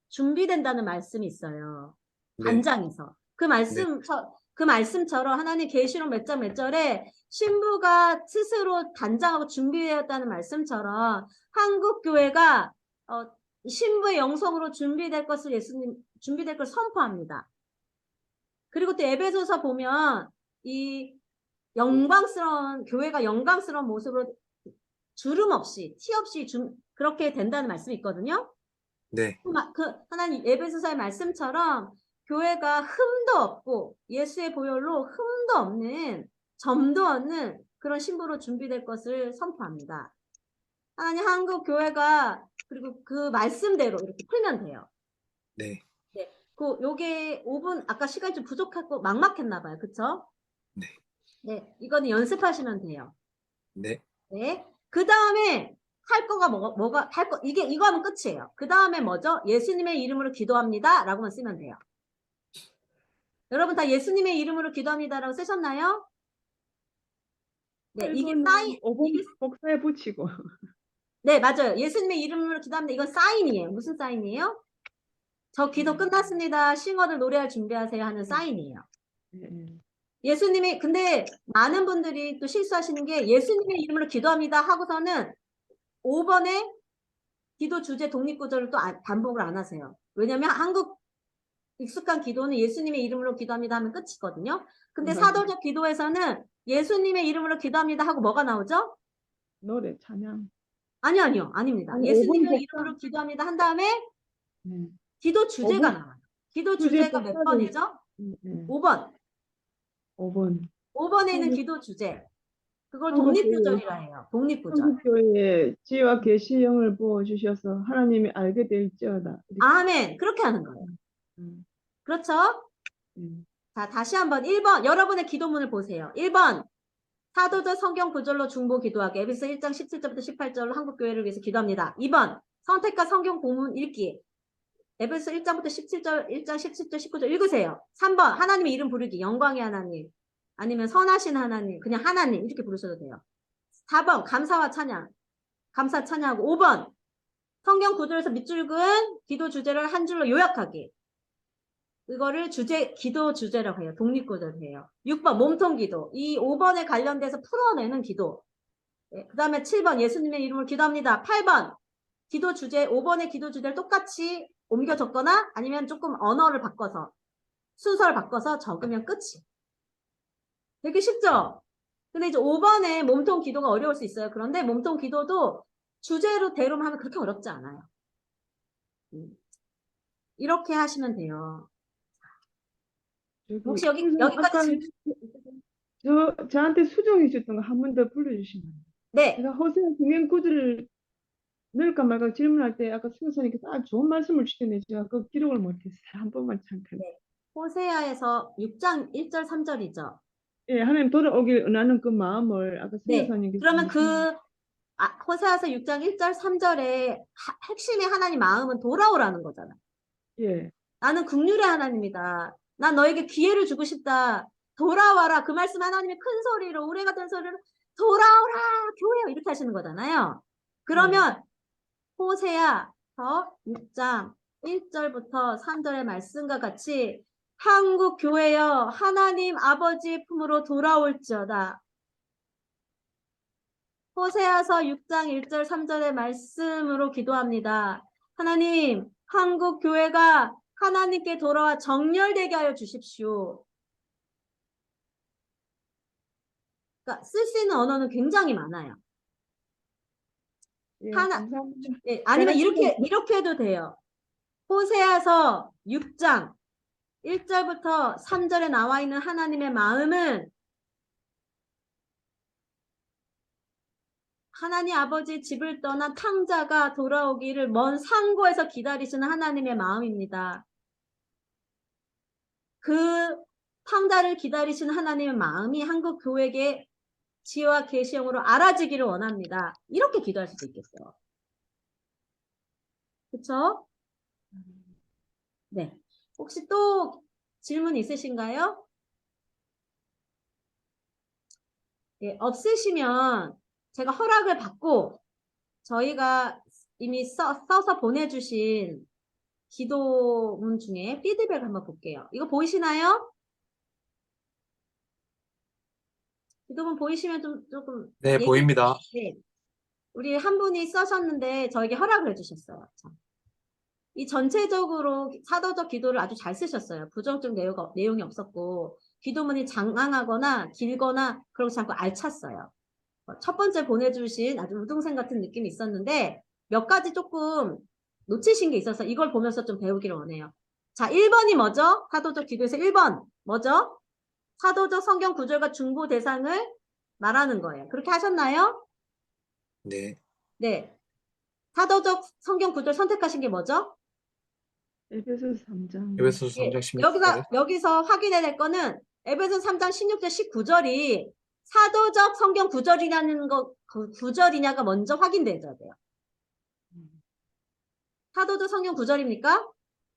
준비된다는 말씀이 있어요. 네, 단장에서. 그 말씀처럼 하나님 계시록 몇 장 몇 절에 신부가 스스로 단장하고 준비되었다는 말씀처럼 한국 교회가 신부의 영성으로 준비될 것을 준비될 걸 선포합니다. 그리고 또 에베소서 보면 이 교회가 영광스러운 모습으로 주름 없이, 티 없이 그렇게 된다는 말씀이 있거든요. 네, 하나님 에베소서의 말씀처럼 교회가 흠도 없고 예수의 보혈로 흠도 없는 점도 없는 그런 신부로 준비될 것을 선포합니다. 하나님 한국 교회가 그리고 그 말씀대로 이렇게 풀면 돼요. 네, 네. 요게 5분 아까 시간이 좀 부족하고 막막했나 봐요. 그쵸? 네, 네. 이거는 연습하시면 돼요. 네. 네. 그 다음에 할 거가 이거 하면 끝이에요. 그 다음에 뭐죠? 예수님의 이름으로 기도합니다. 라고만 쓰면 돼요. 여러분 다 예수님의 이름으로 기도합니다라고 쓰셨나요? 네, 이게 5번 복사해 붙이고. 네, 맞아요. 예수님의 이름으로 기도합니다. 이건 사인이에요. 무슨 사인이에요? 저 기도 끝났습니다. 싱어들 노래할 준비하세요 하는 사인이에요. 예. 근데 많은 분들이 또 실수하시는 게 예수님의 이름으로 기도합니다 하고서는 5번에 기도 주제 독립구절을 또 반복을 안 하세요. 왜냐면 한국 익숙한 기도는 예수님의 이름으로 기도합니다 하면 끝이거든요. 근데 맞아요. 사도적 기도에서는 예수님의 이름으로 기도합니다 하고 뭐가 나오죠? 노래 찬양. 아니요. 아닙니다. 아니, 예수님의 5번 이름으로 기도합니다 한 다음에 네. 기도 주제가 5번 나와요. 기도 주제 주제가 몇 복사를- 번이죠? 네. 5번. 5번. 5번에 있는 한국- 기도 주제. 그걸 한국 독립구절이라 해요. 독립구절. 한국교회에 지혜와 계시 영을 부어 주셔서 하나님이 알게 될지어다. 이렇게. 아멘. 그렇게 하는 거예요. 음, 그렇죠? 음. 자, 다시 한번 1번. 여러분의 기도문을 보세요. 1번. 사도적 성경 구절로 중보 기도하기. 에베소 1장 17절부터 18절로 한국교회를 위해서 기도합니다. 2번. 선택과 성경 본문 읽기. 에베소 1장부터 17절, 1장 17절, 19절 읽으세요. 3번. 하나님의 이름 부르기. 영광의 하나님. 아니면 선하신 하나님. 그냥 하나님. 이렇게 부르셔도 돼요. 4번. 감사와 찬양. 감사 찬양하고. 5번. 성경 구절에서 밑줄 그은 기도 주제를 한 줄로 요약하기. 이거를 기도 주제라고 해요. 독립구절이에요. 6번 몸통 기도. 이 5번에 관련돼서 풀어내는 기도. 네, 그 다음에 7번 예수님의 이름으로 기도합니다. 8번 기도 주제, 5번의 기도 주제를 똑같이 옮겨 적거나 아니면 조금 언어를 바꿔서 순서를 바꿔서 적으면 끝이. 되게 쉽죠? 근데 이제 5번에 몸통 기도가 어려울 수 있어요. 그런데 몸통 기도도 주제로 대로만 하면 그렇게 어렵지 않아요. 이렇게 하시면 돼요. 혹시 여기까지 저한테 수정해 주셨던 거 한 번 더 불러주시면 돼요. 네. 제가 호세아 성경 구절을 넣을까 말까 질문할 때 아까 수교사님께서 아주 좋은 말씀을 주셨는데 제가 그 기록을 못했어요. 한 번만 잠깐. 네. 호세아에서 6장 1절 3절이죠. 예, 하나님 돌아오길 원하는 그 마음을 아까 네. 수교사님께서 그러면 호세아서 6장 1절 3절의 핵심의 하나님 마음은 돌아오라는 거잖아. 예, 나는 긍휼의 하나님이다. 난 너에게 기회를 주고 싶다. 돌아와라. 그 말씀 하나님이 큰 소리로 우레 같은 소리로 돌아오라 교회여 이렇게 하시는 거잖아요. 그러면 호세아서 6장 1절부터 3절의 말씀과 같이 한국 교회여 하나님 아버지 품으로 돌아올지어다. 호세아서 6장 1절 3절의 말씀으로 기도합니다. 하나님, 한국 교회가 하나님께 돌아와 정렬되게 하여 주십시오. 그러니까 쓸 수 있는 언어는 굉장히 많아요. 예, 하나- 감사합니다. 예, 아니면 제가 이렇게 해도 돼요. 호세아서 6장 1절부터 3절에 나와 있는 하나님의 마음은 하나님 아버지 집을 떠난 탕자가 돌아오기를 먼 상고에서 기다리시는 하나님의 마음입니다. 그 탕자를 기다리시는 하나님의 마음이 한국 교회의 지혜와 계시형으로 알아지기를 원합니다. 이렇게 기도할 수도 있겠어요. 그렇죠? 네. 혹시 또 질문 있으신가요? 예, 없으시면 제가 허락을 받고 저희가 이미 써서 보내주신 기도문 중에 피드백 한번 볼게요. 이거 보이시나요? 기도문 보이시면 조금 네, 보입니다. 네. 우리 한 분이 써셨는데 저에게 허락을 해주셨어요. 자, 이 전체적으로 사도적 기도를 아주 잘 쓰셨어요. 부정적 내용이 없었고 기도문이 장황하거나 길거나 그렇지 않고 알찼어요. 첫 번째 보내주신 아주 우등생 같은 느낌이 있었는데 몇 가지 조금 놓치신 게 있어서 이걸 보면서 좀 배우기를 원해요. 자, 1번이 뭐죠? 사도적 기도에서 1번 뭐죠? 사도적 성경 구절과 중보 대상을 말하는 거예요. 그렇게 하셨나요? 네. 네. 사도적 성경 구절 선택하신 게 뭐죠? 에베소서 3장 에베소서 예, 3장 16절에 여기서 확인해야 될 거는 에베소 3장 16절 19절이 사도적 성경 구절이냐는 그 구절이냐가 먼저 확인돼야 돼요. 사도적 성경 구절입니까?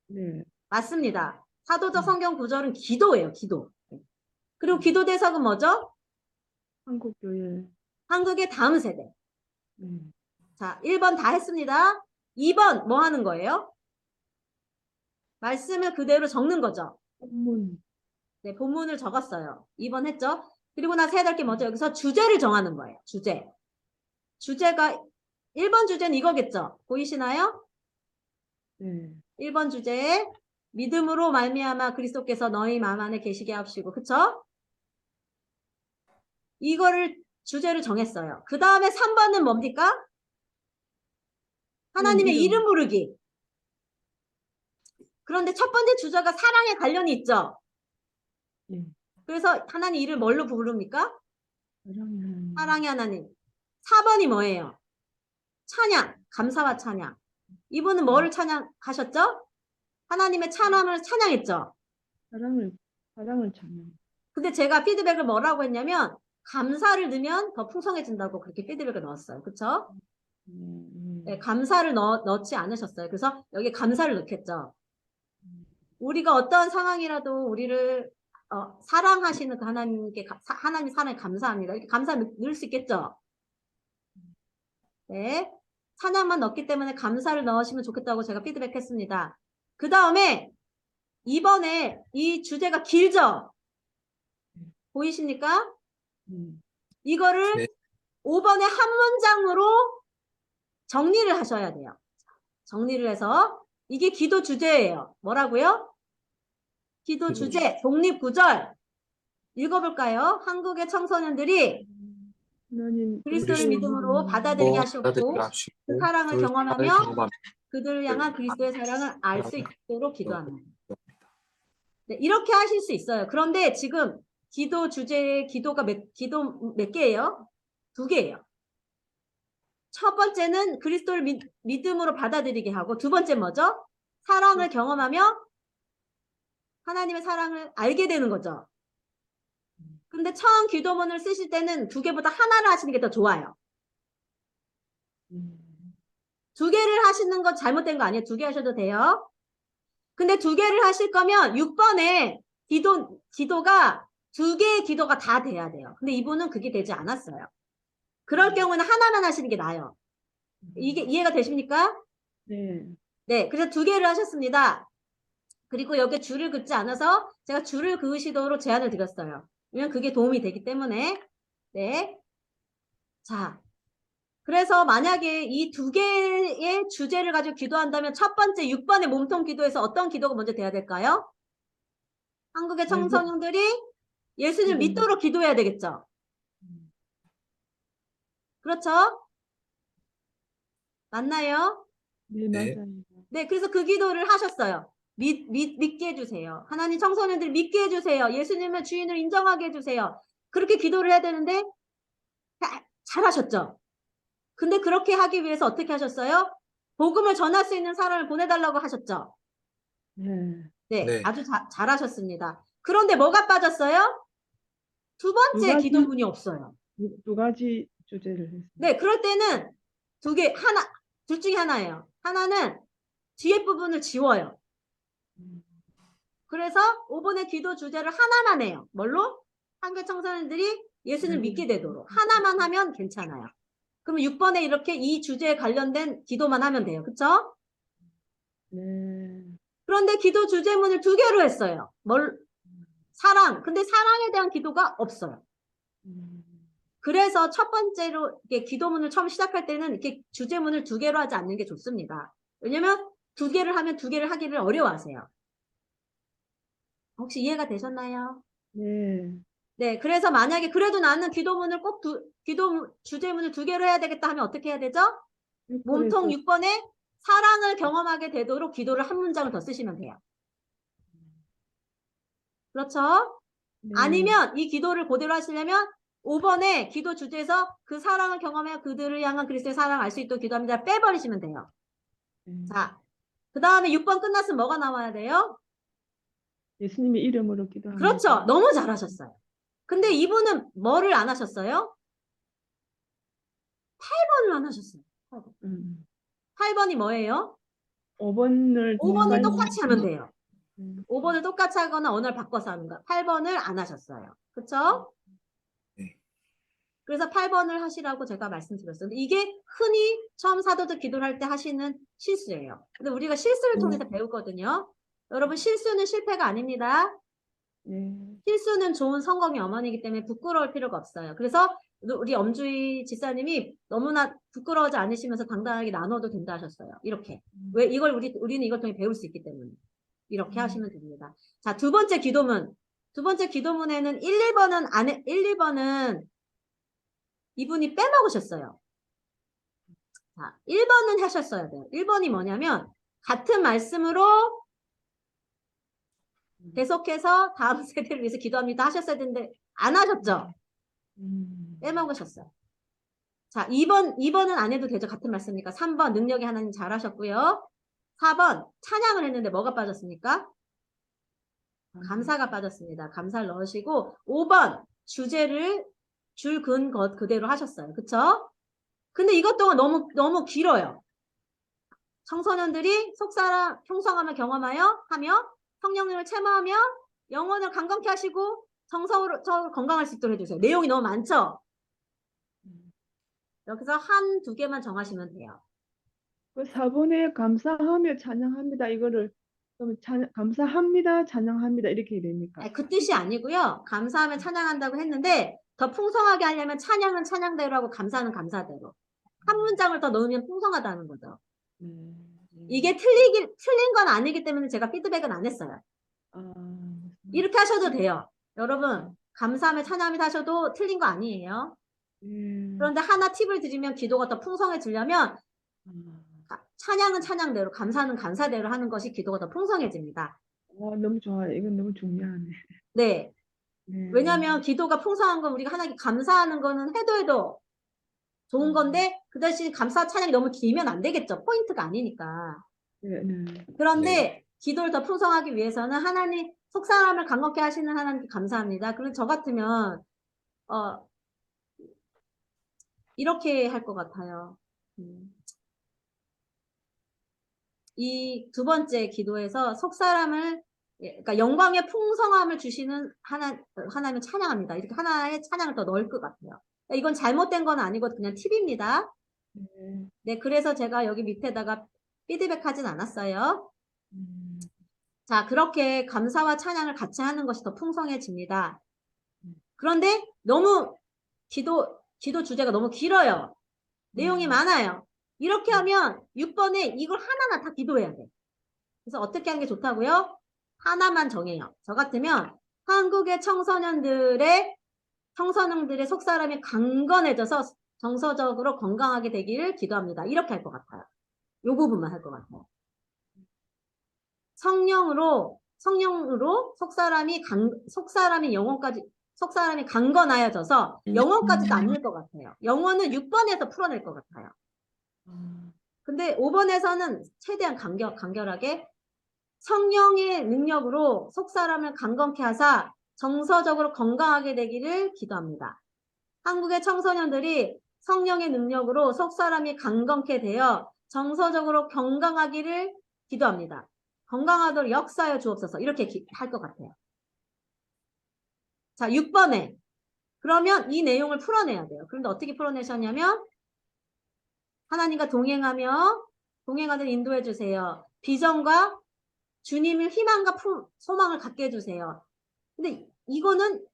네, 맞습니다. 사도적 성경 구절은 기도예요, 기도. 그리고 기도 대상은 뭐죠? 한국 교회 한국의 다음 세대. 네, 자, 1번 다 했습니다. 2번 뭐 하는 거예요? 말씀을 그대로 적는 거죠. 본문 네, 본문을 적었어요. 2번 했죠? 그리고 나서 해야 될 게 뭐죠? 여기서 주제를 정하는 거예요. 주제. 주제가 1번 주제는 이거겠죠? 보이시나요? 네, 1번 주제 믿음으로 말미암아 그리스도께서 너희 마음 안에 계시게 하시고 그쵸? 이거를 주제를 정했어요. 그 다음에 3번은 뭡니까? 하나님의 이름 부르기. 그런데 첫 번째 주제가 사랑에 관련이 있죠? 예, 그래서 하나님 이름을 뭘로 부릅니까? 사랑의 하나님 사랑의 하나님. 4번이 뭐예요? 찬양, 감사와 찬양. 이분은 뭐를 찬양하셨죠? 하나님의 찬양을 찬양했죠? 사랑을 찬양 근데 제가 피드백을 뭐라고 했냐면 감사를 넣으면 더 풍성해진다고 그렇게 피드백을 넣었어요. 그쵸? 네, 감사를 넣지 않으셨어요. 그래서 여기 감사를 넣겠죠. 우리가 어떤 상황이라도 우리를 사랑하시는 그 하나님께 하나님 사랑에 감사합니다. 이렇게 감사 넣을 수 있겠죠? 네. 찬양만 넣기 때문에 감사를 넣으시면 좋겠다고 제가 피드백했습니다. 그 다음에 이번에 이 주제가 길죠? 보이십니까? 이거를 네. 5번의 한 문장으로 정리를 하셔야 돼요. 정리를 해서 이게 기도 주제예요. 뭐라고요? 기도 주제, 독립구절. 읽어볼까요? 한국의 청소년들이 하나님 그리스도를 믿음으로 받아들이게 하셨고 받아들이게 그 하시고 사랑을 그 경험하며 사랑을 경험하며 그들을 향한 그리스도의 사랑을 알 수 사랑을 있도록 기도합니다. 네, 이렇게 하실 수 있어요. 그런데 지금 기도 주제의 기도 몇 개예요? 2개예요. 첫 번째는 그리스도를 믿음으로 받아들이게 하고 두 번째 뭐죠? 사랑을 경험하며 하나님의 사랑을 알게 되는 거죠. 근데 처음 기도문을 쓰실 때는 2개보다 하나를 하시는 게 더 좋아요. 2개를 하시는 건 잘못된 거 아니에요. 2개 하셔도 돼요. 근데 2개를 하실 거면 6번에 기도가 2개의 기도가 다 돼야 돼요. 근데 이분은 그게 되지 않았어요. 그럴 경우는 하나만 하시는 게 나아요. 이게 이해가 되십니까? 네, 네, 그래서 2개를 하셨습니다. 그리고 여기에 줄을 긋지 않아서 제가 줄을 그으시도록 제안을 드렸어요. 왜냐면 그게 도움이 되기 때문에. 네. 자, 그래서 만약에 이 2개의 주제를 가지고 기도한다면 첫 번째 6번의 몸통 기도에서 어떤 기도가 먼저 돼야 될까요? 한국의 청소년들이 예수님을 기도. 믿도록 기도해야 되겠죠. 그렇죠? 맞나요? 네, 네. 맞아요. 네, 그래서 그 기도를 하셨어요. 믿게 해주세요. 하나님 청소년들 믿게 해주세요. 예수님을 주인으로 인정하게 해주세요. 그렇게 기도를 해야 되는데 잘하셨죠? 근데 그렇게 하기 위해서 어떻게 하셨어요? 복음을 전할 수 있는 사람을 보내달라고 하셨죠? 네. 네, 네. 아주 잘하셨습니다. 그런데 뭐가 빠졌어요? 두 번째 두 가지- 기도문이 없어요. 두 가지 주제를 했습니다. 네, 그럴 때는 둘 중에 하나예요. 하나는 뒤에 부분을 지워요. 그래서 5번의 기도 주제를 하나만 해요. 뭘로? 한국 청소년들이 예수를 믿게 되도록. 하나만 하면 괜찮아요. 그러면 6번에 이렇게 이 주제에 관련된 기도만 하면 돼요. 그쵸? 네. 그런데 기도 주제문을 2개로 했어요. 사랑. 근데 사랑에 대한 기도가 없어요. 그래서 첫 번째로 이렇게 기도문을 처음 시작할 때는 이렇게 주제문을 2개로 하지 않는 게 좋습니다. 왜냐면 2개를 하면 2개를 하기를 어려워하세요. 혹시 이해가 되셨나요? 네. 네, 그래서 만약에 그래도 나는 기도문을 꼭 주제문을 2개로 해야 되겠다 하면 어떻게 해야 되죠? 몸통 6번에 사랑을 경험하게 되도록 기도를 한 문장을 더 쓰시면 돼요. 그렇죠? 네. 아니면 이 기도를 그대로 하시려면 5번에 기도 주제에서 그 사랑을 경험해 그들을 향한 그리스도의 사랑을 알 수 있도록 기도합니다. 빼버리시면 돼요. 자, 그 다음에 6번 끝났으면 뭐가 나와야 돼요? 예수님의 이름으로 기도합니다. 그렇죠. 너무 잘하셨어요. 근데 이분은 뭐를 안 하셨어요? 8번을 안 하셨어요. 8번. 8번이 뭐예요? 5번을 5번을 똑같이 하면 돼요. 음. 5번을 똑같이 하거나 언어를 바꿔서 하는 거. 8번을 안 하셨어요. 그렇죠? 네. 그래서 8번을 하시라고 제가 말씀드렸어요. 근데 이게 흔히 처음 사도들 기도를 할 때 하시는 실수예요. 근데 우리가 실수를 통해서 배우거든요. 여러분 실수는 실패가 아닙니다. 네. 실수는 좋은 성공의 어머니이기 때문에 부끄러울 필요가 없어요. 그래서 우리 엄주희 지사님이 너무나 부끄러워하지 않으시면서 당당하게 나눠도 된다 하셨어요. 이렇게. 왜 이걸 우리는 이걸 통해 배울 수 있기 때문에. 이렇게 하시면 됩니다. 자, 두 번째 기도문. 두 번째 기도문에는 1, 2번은 이분이 빼먹으셨어요. 자, 1번은 하셨어야 돼요. 1번이 뭐냐면 같은 말씀으로 계속해서 다음 세대를 위해서 기도합니다 하셨어야 되는데 안 하셨죠? 빼먹으셨어요. 자, 2번은 안 해도 되죠. 같은 말씀이니까. 3번 능력이 하나님 잘하셨고요. 4번 찬양을 했는데 뭐가 빠졌습니까? 감사가 빠졌습니다. 감사를 넣으시고 5번 주제를 줄 그은 것 그대로 하셨어요. 그쵸? 근데 이것도 너무 길어요. 청소년들이 속사랑 풍성함을 경험하여 하며 성령님을 체험하며 영혼을 강건케 하시고 정서로 건강할 수 있도록 해주세요. 내용이 너무 많죠? 여기서 두 개만 정하시면 돼요. 그 4번에 감사하며 찬양합니다. 이거를 그럼 감사합니다, 찬양합니다 이렇게 해야 됩니까? 아니, 그 뜻이 아니고요. 감사하면 찬양한다고 했는데 더 풍성하게 하려면 찬양은 찬양대로 하고 감사는 감사대로. 한 문장을 더 넣으면 풍성하다는 거죠. 이게 틀린 건 아니기 때문에 제가 피드백은 안 했어요. 이렇게 하셔도 돼요. 여러분, 감사하며 찬양합니다 하셔도 틀린 거 아니에요. 그런데 하나 팁을 드리면 기도가 더 풍성해지려면 찬양은 찬양대로, 감사는 감사대로 하는 것이 기도가 더 풍성해집니다. 너무 좋아요. 이건 너무 중요하네. 네. 네. 왜냐하면 기도가 풍성한 건 우리가 하나님께 감사하는 거는 해도 좋은 건데 그 대신 감사 찬양이 너무 길면 안 되겠죠. 포인트가 아니니까. 네, 네. 그런데 기도를 더 풍성하기 위해서는 하나님 속사람을 강건케 하시는 하나님께 감사합니다. 그리고 저 같으면 이렇게 할 것 같아요. 이 두 번째 기도에서 속사람을 그러니까 영광의 풍성함을 주시는 하나님을 찬양합니다. 이렇게 하나의 찬양을 더 넣을 것 같아요. 이건 잘못된 건 아니고 그냥 팁입니다. 네, 그래서 제가 여기 밑에다가 피드백하진 않았어요. 음, 자, 그렇게 감사와 찬양을 같이 하는 것이 더 풍성해집니다. 그런데 너무 기도 주제가 너무 길어요. 내용이 많아요. 이렇게 하면 6번에 이걸 하나하나 다 기도해야 돼. 그래서 어떻게 하는 게 좋다고요? 하나만 정해요. 저 같으면 한국의 청소년들의 속사람이 강건해져서 정서적으로 건강하게 되기를 기도합니다. 이렇게 할 것 같아요. 요 부분만 할 것 같아요. 성령으로 속사람이 영혼까지 속사람이 강건하여져서 영혼까지도 안 낼 것 같아요. 영혼은 6번에서 풀어낼 것 같아요. 근데 5번에서는 최대한 간결하게 성령의 능력으로 속사람을 강건케 하사 정서적으로 건강하게 되기를 기도합니다. 한국의 청소년들이 성령의 능력으로 속사람이 강건케 되어 정서적으로 건강하기를 기도합니다. 건강하도록 역사하여 주옵소서. 이렇게 할 것 같아요. 자, 6번에 그러면 이 내용을 풀어내야 돼요. 그런데 어떻게 풀어내셨냐면 하나님과 동행하는 인도해 주세요. 비전과 주님을 희망과 소망을 갖게 해주세요. 근데 이거는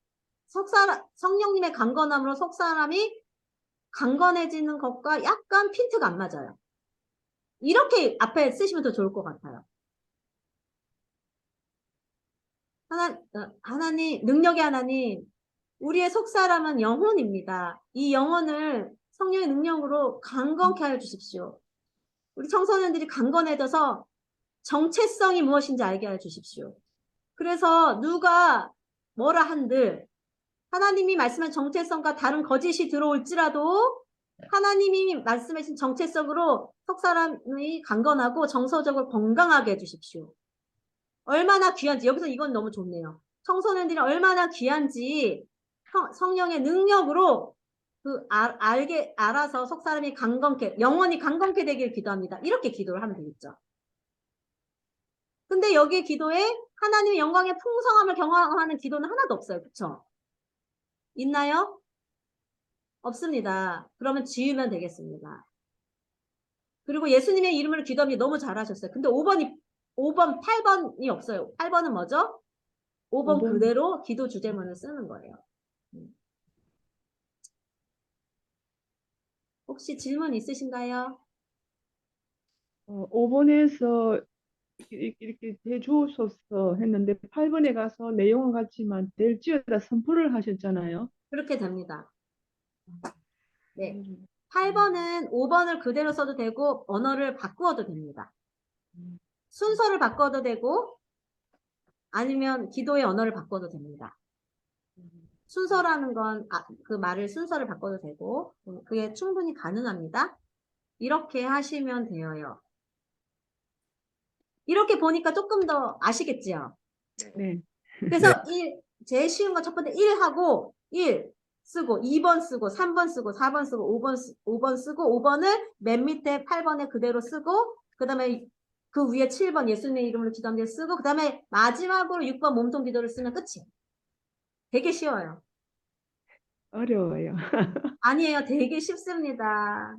성령님의 강건함으로 속사람이 강건해지는 것과 약간 핀트가 안 맞아요. 이렇게 앞에 쓰시면 더 좋을 것 같아요. 하나님, 능력의 하나님, 우리의 속사람은 영혼입니다. 이 영혼을 성령의 능력으로 강건케 하여 주십시오. 우리 청소년들이 강건해져서 정체성이 무엇인지 알게 해 주십시오. 그래서 누가 뭐라 한들 하나님이 말씀한 정체성과 다른 거짓이 들어올지라도 하나님이 말씀하신 정체성으로 속사람이 강건하고 정서적으로 건강하게 해주십시오. 얼마나 귀한지 여기서 이건 너무 좋네요. 청소년들이 얼마나 귀한지 성령의 능력으로 알아서 속사람이 영원히 강건케 되길 기도합니다. 이렇게 기도를 하면 되겠죠. 근데 여기 기도에 하나님의 영광의 풍성함을 경험하는 기도는 하나도 없어요. 그쵸? 있나요? 없습니다. 그러면 지으면 되겠습니다. 그리고 예수님의 이름으로 기도합니다. 너무 잘하셨어요. 근데 5번, 8번이 없어요. 8번은 뭐죠? 5번 5번. 그대로 기도 주제문을 쓰는 거예요. 혹시 질문 있으신가요? 5번에서 이렇게 해주옵소서 했는데 8번에 가서 내용은 같지만 될지어다 선포를 하셨잖아요. 그렇게 됩니다. 네. 8번은 5번을 그대로 써도 되고 언어를 바꾸어도 됩니다. 순서를 바꿔도 되고 아니면 기도의 언어를 바꿔도 됩니다. 순서라는 건 그 말을 순서를 바꿔도 되고 그게 충분히 가능합니다. 이렇게 하시면 돼요. 이렇게 보니까 조금 더 아시겠지요? 네. 그래서 제일 쉬운 건 첫 번째 1하고 1 쓰고 2번 쓰고 3번 쓰고 4번 쓰고 5번 쓰고 5번을 맨 밑에 8번에 그대로 쓰고 그 다음에 그 위에 7번 예수님의 이름으로 기도하는 데 쓰고 그 다음에 마지막으로 6번 몸통 기도를 쓰면 끝이에요. 되게 쉬워요. 어려워요. 아니에요. 되게 쉽습니다.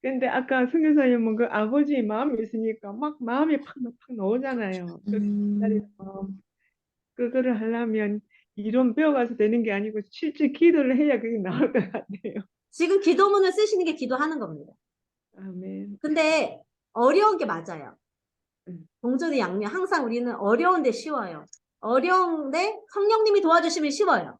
근데 아까 선교사님은 그 아버지의 마음이 있으니까 막 마음이 팍 나오잖아요. 기다리는 마음. 그거를 하려면 이론 배워가서 되는 게 아니고 실제 기도를 해야 그게 나올 것 같아요. 지금 기도문을 쓰시는 게 기도하는 겁니다. 아멘. 근데 어려운 게 맞아요. 음. 동전의 양면 항상 우리는 어려운데 쉬워요. 어려운데 성령님이 도와주시면 쉬워요.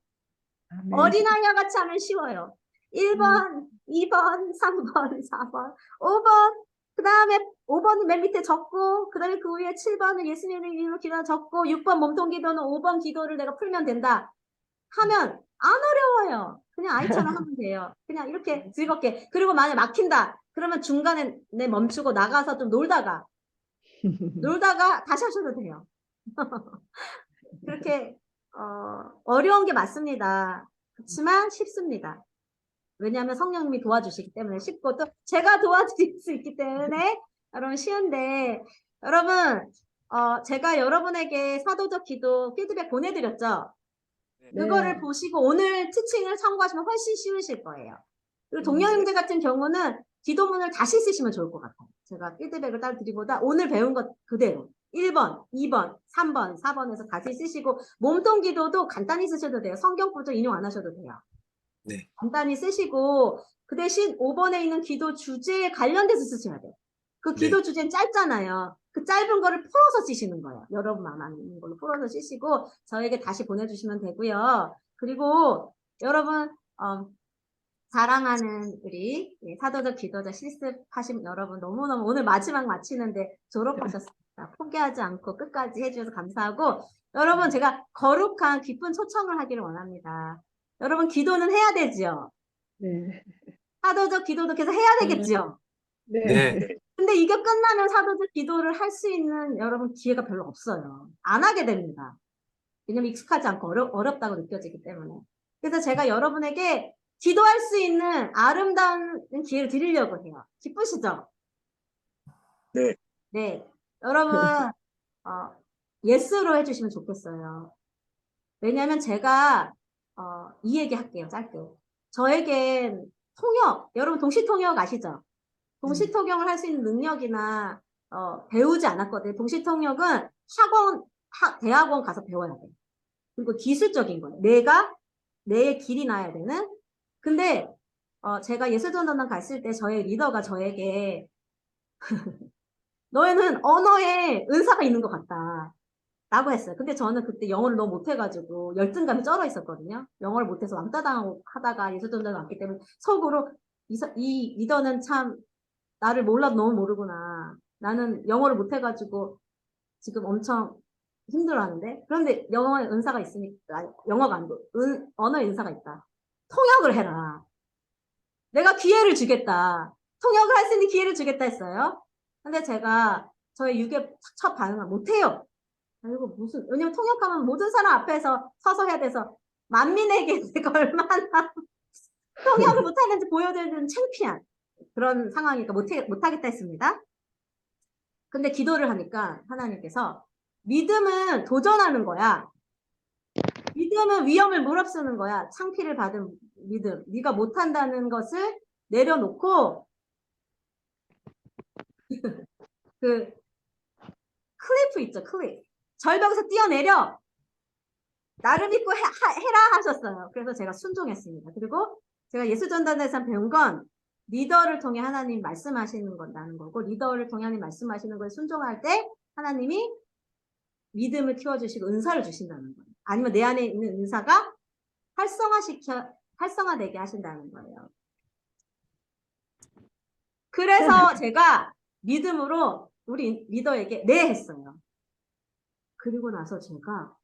아멘. 어린아이와 같이 하면 쉬워요. 1번, 2번, 3번, 4번, 5번, 그 다음에 5번은 맨 밑에 적고, 그 다음에 그 위에 7번은 예수님의 이름으로 기도 적고, 6번 몸통 기도는 5번 기도를 내가 풀면 된다. 하면 안 어려워요. 그냥 아이처럼 하면 돼요. 그냥 이렇게 즐겁게. 그리고 만약 막힌다. 그러면 중간에 멈추고 나가서 좀 놀다가 다시 하셔도 돼요. 그렇게 어려운 게 맞습니다. 그렇지만 쉽습니다. 왜냐하면 성령님이 도와주시기 때문에 쉽고 또 제가 도와드릴 수 있기 때문에 여러분 쉬운데 여러분 제가 여러분에게 사도적 기도 피드백 보내드렸죠? 그거를 보시고 오늘 티칭을 참고하시면 훨씬 쉬우실 거예요. 그리고 동료 형제 같은 경우는 기도문을 다시 쓰시면 좋을 것 같아요. 제가 피드백을 따로 드리보다 오늘 배운 것 그대로 1번, 2번, 3번, 4번에서 다시 쓰시고 몸통 기도도 간단히 쓰셔도 돼요. 성경 구절 인용 안 하셔도 돼요. 네. 간단히 쓰시고 그 대신 5번에 있는 기도 주제에 관련돼서 쓰셔야 돼요. 그 기도 네. 주제는 짧잖아요. 그 짧은 거를 풀어서 쓰시는 거예요. 여러분 마음 안에 있는 걸로 풀어서 쓰시고 저에게 다시 보내주시면 되고요. 그리고 여러분 사랑하는 우리 사도적 기도자 실습하신 여러분 너무너무 오늘 마지막 마치는데 졸업하셨습니다. 포기하지 않고 끝까지 해주셔서 감사하고 여러분 제가 거룩한 기쁜 초청을 하기를 원합니다. 여러분 기도는 해야 되죠. 네. 사도적 기도도 계속 해야 되겠죠. 네. 네. 근데 이게 끝나면 사도적 기도를 할 수 있는 여러분 기회가 별로 없어요. 안 하게 됩니다. 왜냐면 익숙하지 않고 어렵다고 느껴지기 때문에. 그래서 제가 여러분에게 기도할 수 있는 아름다운 기회를 드리려고 해요. 기쁘시죠? 네. 네. 여러분, 예스로 해주시면 좋겠어요. 왜냐면 제가, 이 얘기 할게요. 짧게. 저에겐 통역, 여러분 동시통역 아시죠? 동시통역을 할 수 있는 능력이나, 배우지 않았거든요. 동시통역은 대학원 가서 배워야 돼요. 그리고 기술적인 거예요. 내 길이 나야 되는. 근데 제가 예술전도단 갔을 때 저의 리더가 저에게 너에는 언어에 은사가 있는 것 같다 라고 했어요. 근데 저는 그때 영어를 너무 못해가지고 열등감이 쩔어 있었거든요. 영어를 못해서 왕따당하고 하다가 예술전도단 왔기 때문에 속으로 이 리더는 참 나를 몰라도 너무 모르구나. 나는 영어를 못해가지고 지금 엄청 힘들어하는데 그런데 영어에 은사가 있으니까 영어가 아니고 언어에 은사가 있다. 통역을 해라. 내가 기회를 주겠다. 통역을 할 수 있는 기회를 주겠다 했어요. 근데 제가 저의 유괴 첫 반응은 못해요. 이거 무슨 왜냐면 통역하면 모든 사람 앞에서 서서 해야 돼서 만민에게 내가 얼마나 통역을 못하는지 보여드리는 창피한 그런 상황이니까 못하겠다 했습니다. 근데 기도를 하니까 하나님께서 믿음은 도전하는 거야. 믿음은 위험을 무릅쓰는 거야. 창피를 받은 믿음. 네가 못한다는 것을 내려놓고 그 클리프 있죠. 클리프. 절벽에서 뛰어내려. 나를 믿고 해라 하셨어요. 그래서 제가 순종했습니다. 그리고 제가 예수전단에서 배운 건 리더를 통해 하나님 말씀하시는 건다는 거고 리더를 통해 하나님 말씀하시는 걸 순종할 때 하나님이 믿음을 키워주시고 은사를 주신다는 거예요. 아니면 내 안에 있는 은사가 활성화되게 하신다는 거예요. 그래서 제가 믿음으로 우리 리더에게 네 했어요. 그리고 나서 제가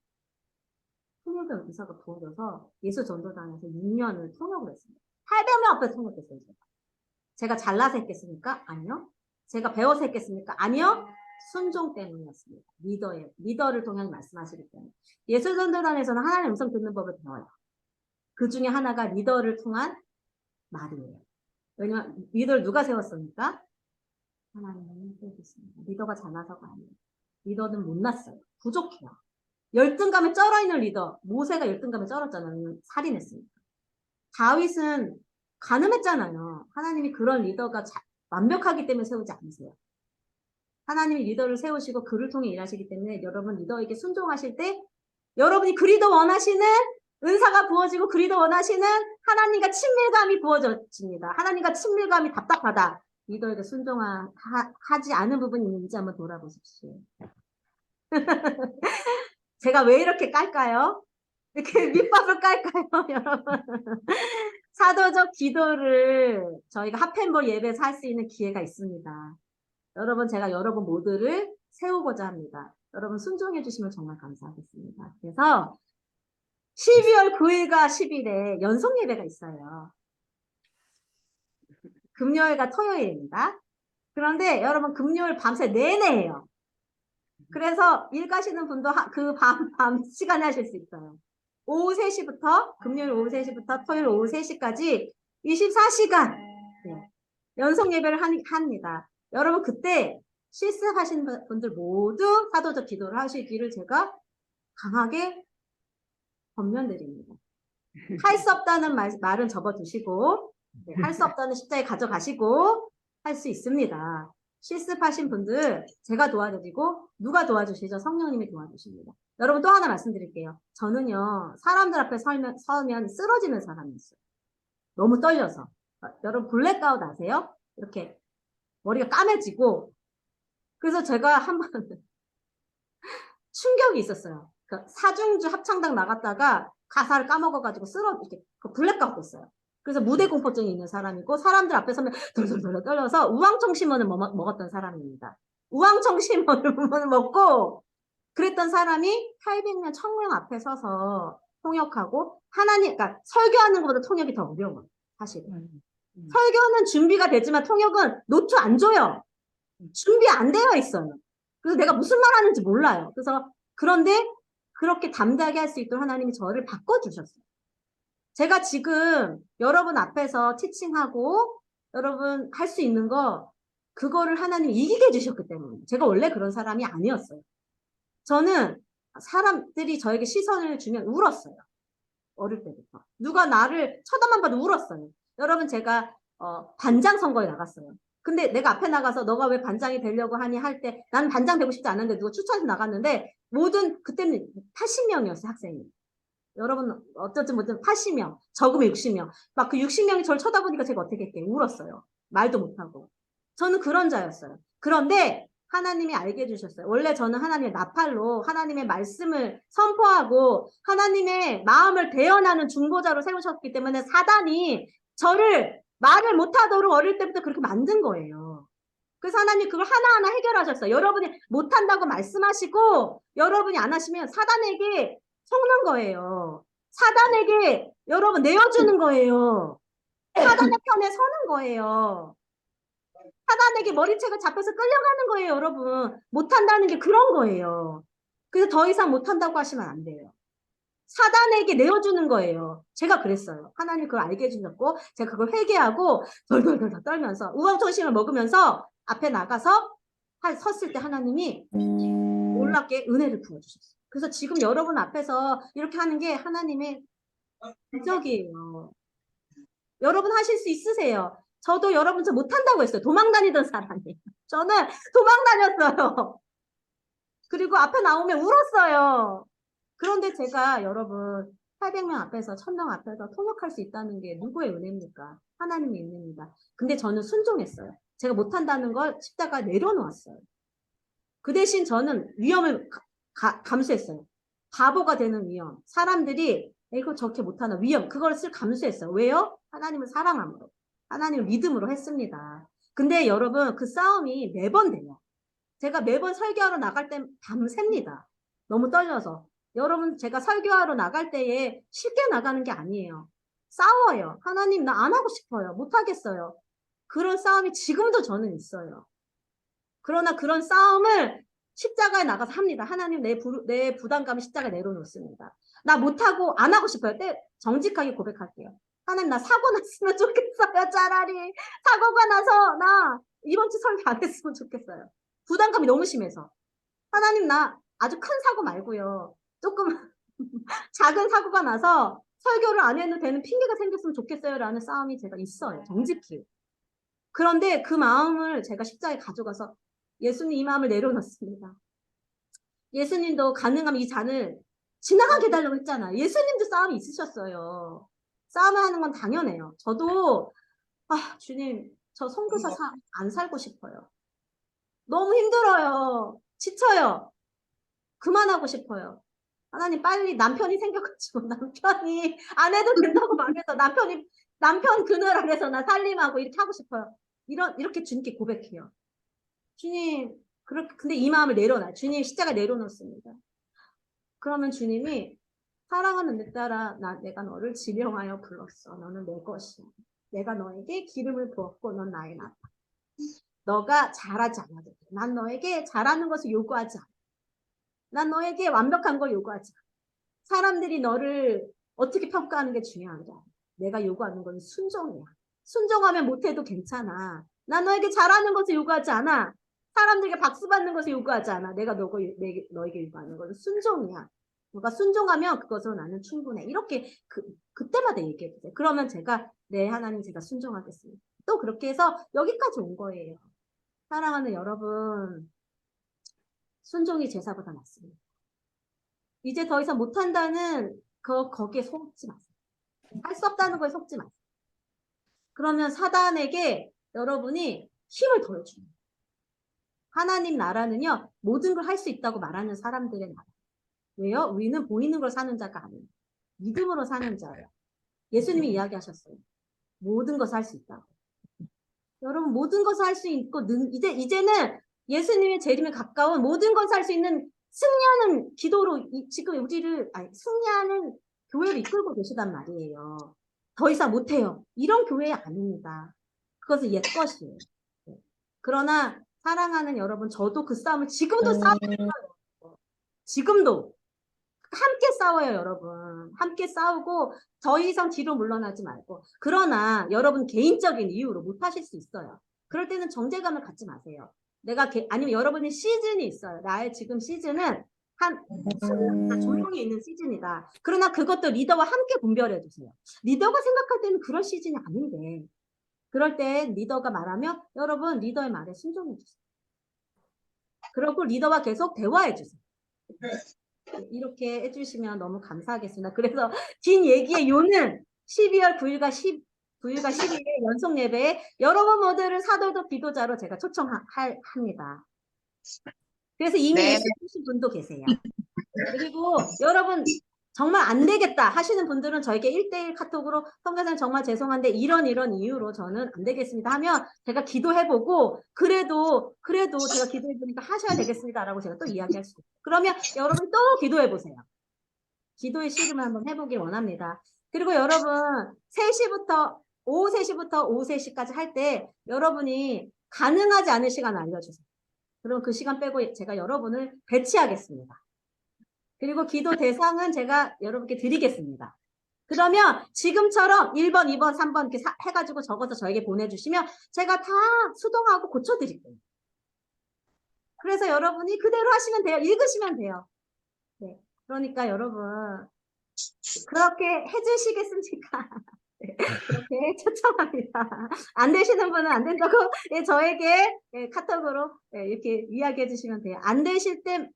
통역의 은사가 부어져서 예수전도단에서 6년을 통역을 했습니다. 800명 앞에 통역했어요. 제가 잘나서 했겠습니까? 아니요. 제가 배워서 했겠습니까? 아니요. 순종 때문이었습니다. 리더를 통해 말씀하시기 때문에. 예술전도단에서는 하나님의 음성 듣는 법을 배워요. 그 중에 하나가 리더를 통한 말이에요. 왜냐면 리더를 누가 세웠습니까? 하나님이 세우셨습니다. 리더가 잘나서가 아니에요. 리더는 못났어요. 부족해요. 열등감에 쩔어있는 리더. 모세가 열등감에 쩔었잖아요. 살인했으니까. 다윗은 가늠했잖아요. 하나님이 그런 리더가 완벽하기 때문에 세우지 않으세요. 하나님이 리더를 세우시고 그를 통해 일하시기 때문에 여러분 리더에게 순종하실 때 여러분이 그 리더 원하시는 은사가 부어지고 그 리더 원하시는 하나님과 친밀감이 부어집니다. 하나님과 친밀감이 답답하다. 리더에게 순종하지 않은 부분이 있는지 한번 돌아보십시오. 제가 왜 이렇게 깔까요? 이렇게 밑밥을 깔까요, 여러분? 사도적 기도를 저희가 하펜볼 예배에서 할 수 있는 기회가 있습니다. 여러분, 제가 여러분 모두를 세우고자 합니다. 여러분 순종해 주시면 정말 감사하겠습니다. 그래서 12월 9일과 10일에 연속 예배가 있어요. 금요일과 토요일입니다. 그런데 여러분 금요일 밤새 내내 해요. 그래서 일 가시는 분도 그 밤 시간에 하실 수 있어요. 오후 3시부터 금요일 오후 3시부터 토요일 오후 3시까지 24시간 네, 연속 예배를 합니다. 여러분 그때 실습하신 분들 모두 사도적 기도를 하시기를 제가 강하게 권면드립니다. 할 수 없다는 말은 접어두시고 할 수 없다는 십자에 가져가시고 할 수 있습니다. 실습하신 분들 제가 도와드리고 누가 도와주시죠? 성령님이 도와주십니다. 여러분 또 하나 말씀드릴게요. 저는요 사람들 앞에 서면 쓰러지는 사람이었어요. 너무 떨려서. 여러분 블랙아웃 아세요? 이렇게 머리가 까매지고 그래서 제가 한번 충격이 있었어요. 그러니까 사중주 합창단 나갔다가 가사를 까먹어가지고 이렇게 블랙아웃 됐어요. 그래서 무대 공포증이 있는 사람이고 사람들 앞에 서면 덜덜덜 떨려서 우황청심원을 먹었던 사람입니다. 우황청심원을 먹고 그랬던 사람이 800명, 1000명 앞에 서서 통역하고 하나님, 그러니까 설교하는 것보다 통역이 더 어려워요. 사실은. 설교는 준비가 되지만 통역은 노트 안 줘요. 준비 안 되어 있어요. 그래서 내가 무슨 말 하는지 몰라요. 그런데 그렇게 담대하게 할 수 있도록 하나님이 저를 바꿔주셨어요. 제가 지금 여러분 앞에서 티칭하고 여러분 할 수 있는 거 그거를 하나님이 이기게 해주셨기 때문에 제가 원래 그런 사람이 아니었어요. 저는 사람들이 저에게 시선을 주면 울었어요. 어릴 때부터. 누가 나를 쳐다만 봐도 울었어요. 여러분 제가 반장 선거에 나갔어요. 근데 내가 앞에 나가서 너가 왜 반장이 되려고 하니 할 때 나는 반장 되고 싶지 않았는데 누가 추천해서 나갔는데 그때는 80명이었어요 학생이. 여러분 어쩌지 못해 80명 적으면 60명 막 그 60명이 저를 쳐다보니까 제가 어떻게 했겠어요. 울었어요. 말도 못하고. 저는 그런 자였어요. 그런데 하나님이 알게 해주셨어요. 원래 저는 하나님의 나팔로 하나님의 말씀을 선포하고 하나님의 마음을 대언하는 중보자로 세우셨기 때문에 사단이 저를 말을 못하도록 어릴 때부터 그렇게 만든 거예요. 그래서 하나님 그걸 하나하나 해결하셨어요. 여러분이 못한다고 말씀하시고 여러분이 안 하시면 사단에게 속는 거예요. 사단에게 여러분 내어주는 거예요. 사단의 편에 서는 거예요. 사단에게 머리채가 잡혀서 끌려가는 거예요, 여러분. 못한다는 게 그런 거예요. 그래서 더 이상 못한다고 하시면 안 돼요. 사단에게 내어주는 거예요. 제가 그랬어요. 하나님 그걸 알게 해주셨고 제가 그걸 회개하고 덜덜덜 떨면서 우황청심을 먹으면서 앞에 나가서 섰을 때 하나님이 놀랍게 은혜를 부어주셨어요. 그래서 지금 여러분 앞에서 이렇게 하는 게 하나님의 기적이에요. 여러분 하실 수 있으세요. 저도 여러분 저 못한다고 했어요. 도망 다니던 사람이에요. 저는 도망 다녔어요. 그리고 앞에 나오면 울었어요. 그런데 제가 여러분 800명 앞에서 1000명 앞에서 통역할 수 있다는 게 누구의 은혜입니까? 하나님의 은혜입니다. 근데 저는 순종했어요. 제가 못한다는 걸 십자가에 내려놓았어요. 그 대신 저는 위험을 감수했어요. 바보가 되는 위험. 사람들이 이거 저렇게 못하나 위험. 그걸 감수했어요. 왜요? 하나님을 사랑함으로. 하나님을 믿음으로 했습니다. 근데 여러분 그 싸움이 매번 돼요. 제가 매번 설교하러 나갈 때 밤샙니다. 너무 떨려서. 여러분 제가 설교하러 나갈 때에 쉽게 나가는 게 아니에요. 싸워요. 하나님 나 안 하고 싶어요. 못 하겠어요. 그런 싸움이 지금도 저는 있어요. 그러나 그런 싸움을 십자가에 나가서 합니다. 하나님 내 부담감을 십자가에 내려놓습니다. 나 못하고 안 하고 싶어요. 정직하게 고백할게요. 하나님 나 사고 났으면 좋겠어요. 차라리 사고가 나서 나 이번 주 설교 안 했으면 좋겠어요. 부담감이 너무 심해서. 하나님 나 아주 큰 사고 말고요. 조금 작은 사고가 나서 설교를 안 해도 되는 핑계가 생겼으면 좋겠어요. 라는 싸움이 제가 있어요. 정직히. 그런데 그 마음을 제가 십자가에 가져가서 예수님 이 마음을 내려놓습니다. 예수님도 가능하면 이 잔을 지나가게 해달라고 했잖아요. 예수님도 싸움이 있으셨어요. 싸움을 하는 건 당연해요. 저도 주님 저 선교사 안 살고 싶어요. 너무 힘들어요. 지쳐요. 그만하고 싶어요. 하나님 빨리 남편이 생겨가지고 남편이 안 해도 된다고 말해서 남편 그늘 아래서 나 살림하고 이렇게 하고 싶어요. 이렇게 주님께 고백해요. 주님 근데 이 마음을 내려놔요. 주님 십자가 내려놓습니다. 그러면 주님이 사랑하는 내 딸아 내가 너를 지명하여 불렀어. 너는 내 것이야. 내가 너에게 기름을 부었고 넌 나의 나다. 너가 잘하지 않아도 돼. 난 너에게 잘하는 것을 요구하지 않아. 난 너에게 완벽한 걸 요구하지 않아. 사람들이 너를 어떻게 평가하는 게 중요한 게 아니야. 내가 요구하는 건 순종이야. 순종하면 못해도 괜찮아. 난 너에게 잘하는 것을 요구하지 않아. 사람들에게 박수 받는 것을 요구하지 않아. 내가 너에게 요구하는 것은 순종이야. 너가 순종하면 그것으로 나는 충분해. 이렇게 그때마다 얘기해 주세요. 그러면 제가 네 하나님 제가 순종하겠습니다. 또 그렇게 해서 여기까지 온 거예요. 사랑하는 여러분, 순종이 제사보다 낫습니다. 이제 더 이상 못한다는 거기에 속지 마세요. 할 수 없다는 거에 속지 마세요. 그러면 사단에게 여러분이 힘을 더해줍니다. 하나님 나라는요, 모든 걸 할 수 있다고 말하는 사람들의 나라. 왜요? 우리는 보이는 걸 사는 자가 아니에요. 믿음으로 사는 자예요. 예수님이 이야기하셨어요. 모든 것을 할 수 있다고. 여러분, 모든 것을 할 수 있고, 이제는 예수님의 재림에 가까운 모든 것을 할 수 있는 승리하는 기도로 지금 승리하는 교회를 이끌고 계시단 말이에요. 더 이상 못해요. 이런 교회 아닙니다. 그것은 옛것이에요. 네. 그러나 사랑하는 여러분, 저도 그 싸움을 지금도 싸우고 있어요. 지금도 함께 싸워요, 여러분. 함께 싸우고 더 이상 뒤로 물러나지 말고. 그러나 여러분 개인적인 이유로 못하실 수 있어요. 그럴 때는 정죄감을 갖지 마세요. 아니면 여러분의 시즌이 있어요. 나의 지금 시즌은 조용히 있는 시즌이다. 그러나 그것도 리더와 함께 분별해 주세요. 리더가 생각할 때는 그럴 시즌이 아닌데, 그럴 때 리더가 말하면 여러분 리더의 말에 순종해 주세요. 그리고 리더와 계속 대화해 주세요. 이렇게 해주시면 너무 감사하겠습니다. 그래서 긴 얘기의 요는 12월 9일과 12일에 연속 예배에 여러분 모두를 사도적 기도자로 제가 초청합니다. 그래서 이미 네. 예수님 분도 계세요. 그리고 여러분 정말 안 되겠다 하시는 분들은 저에게 1대1 카톡으로 성교사님 정말 죄송한데 이런 이유로 저는 안 되겠습니다 하면 제가 기도해보고 그래도 제가 기도해보니까 하셔야 되겠습니다라고 제가 또 이야기할 수 있어요. 그러면 여러분 또 기도해보세요. 기도의 씨름을 한번 해보길 원합니다. 그리고 여러분 오후 3시부터 오후 3시까지 할 때 여러분이 가능하지 않은 시간을 알려주세요. 그럼 그 시간 빼고 제가 여러분을 배치하겠습니다. 그리고 기도 대상은 제가 여러분께 드리겠습니다. 그러면 지금처럼 1번, 2번, 3번 이렇게 해가지고 적어서 저에게 보내주시면 제가 다 수동하고 고쳐드릴게요. 그래서 여러분이 그대로 하시면 돼요. 읽으시면 돼요. 네. 그러니까 여러분 그렇게 해주시겠습니까? 네. 그렇게 초청합니다. 안 되시는 분은 안 된다고 저에게 카톡으로 이렇게 이야기해 주시면 돼요. 안 되실 때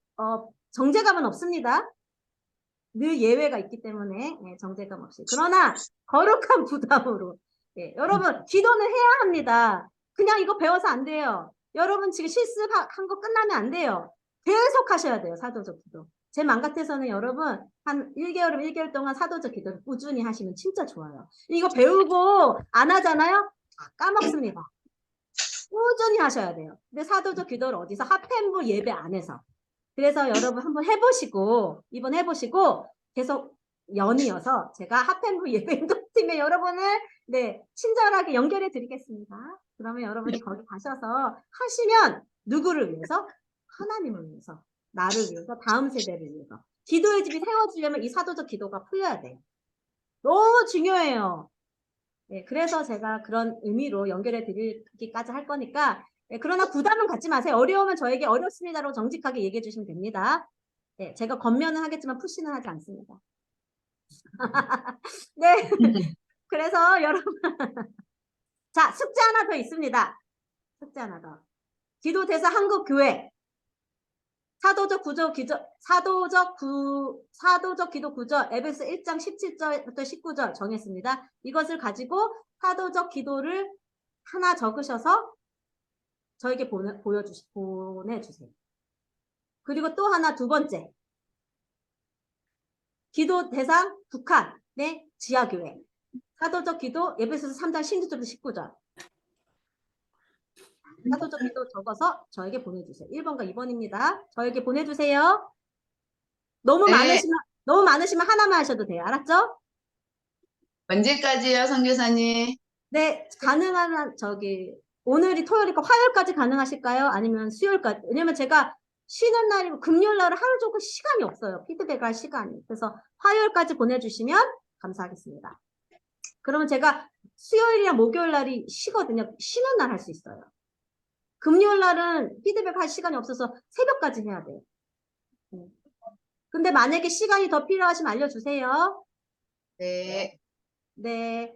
정죄감은 없습니다. 늘 예외가 있기 때문에 정죄감 없이. 그러나 거룩한 부담으로. 여러분 기도는 해야 합니다. 그냥 이거 배워서 안 돼요. 여러분 지금 실습한 거 끝나면 안 돼요. 계속 하셔야 돼요. 사도적 기도. 제 맘 같아서는 여러분 한 1개월이면 1개월 동안 사도적 기도를 꾸준히 하시면 진짜 좋아요. 이거 배우고 안 하잖아요? 까먹습니다. 꾸준히 하셔야 돼요. 근데 사도적 기도를 어디서 하펜부 예배 안에서. 그래서 여러분 한번 해보시고 이번 해보시고 계속 연이어서 제가 하펜부 예배 인도팀에 여러분을 친절하게 연결해 드리겠습니다. 그러면 여러분이 거기 가셔서 하시면 누구를 위해서? 하나님을 위해서, 나를 위해서, 다음 세대를 위해서. 기도의 집이 세워지려면 이 사도적 기도가 풀려야 돼요. 너무 중요해요. 그래서 제가 그런 의미로 연결해 드리기까지 할 거니까 그러나 부담은 갖지 마세요. 어려우면 저에게 어렵습니다라고 정직하게 얘기해 주시면 됩니다. 제가 겉면은 하겠지만 푸시는 하지 않습니다. 네. 그래서 여러분 자, 숙제 하나 더 있습니다. 숙제 하나 더. 기도대사 한국교회 사도적 기도 구절 에베소 1장 17절부터 19절 정했습니다. 이것을 가지고 사도적 기도를 하나 적으셔서 저에게 보내주세요. 그리고 또 하나 두 번째. 기도 대상 북한의 지하교회. 사도적 기도 에베소서 3장 16절부터 19절. 사도적 기도 적어서 저에게 보내주세요. 1번과 2번입니다. 저에게 보내주세요. 너무 많으시면 하나만 하셔도 돼요. 알았죠? 언제까지요, 선교사님? 네, 가능한 오늘이 토요일이니까 화요일까지 가능하실까요? 아니면 수요일까지? 왜냐면 제가 쉬는 날이고 금요일 날은 하루 종일 시간이 없어요. 피드백할 시간이. 그래서 화요일까지 보내주시면 감사하겠습니다. 그러면 제가 수요일이랑 목요일 날이 쉬거든요. 쉬는 날 할 수 있어요. 금요일 날은 피드백할 시간이 없어서 새벽까지 해야 돼요. 근데 만약에 시간이 더 필요하시면 알려주세요. 네. 네.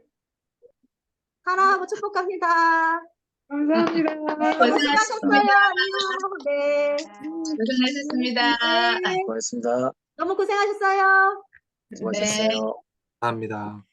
사랑하고 축복합니다. 감사합니다. 고생하셨어요. 안녕. 네. 고생하셨습니다. 네. 고맙습니다. 너무 고생하셨어요. 수고하셨어요. 감사합니다.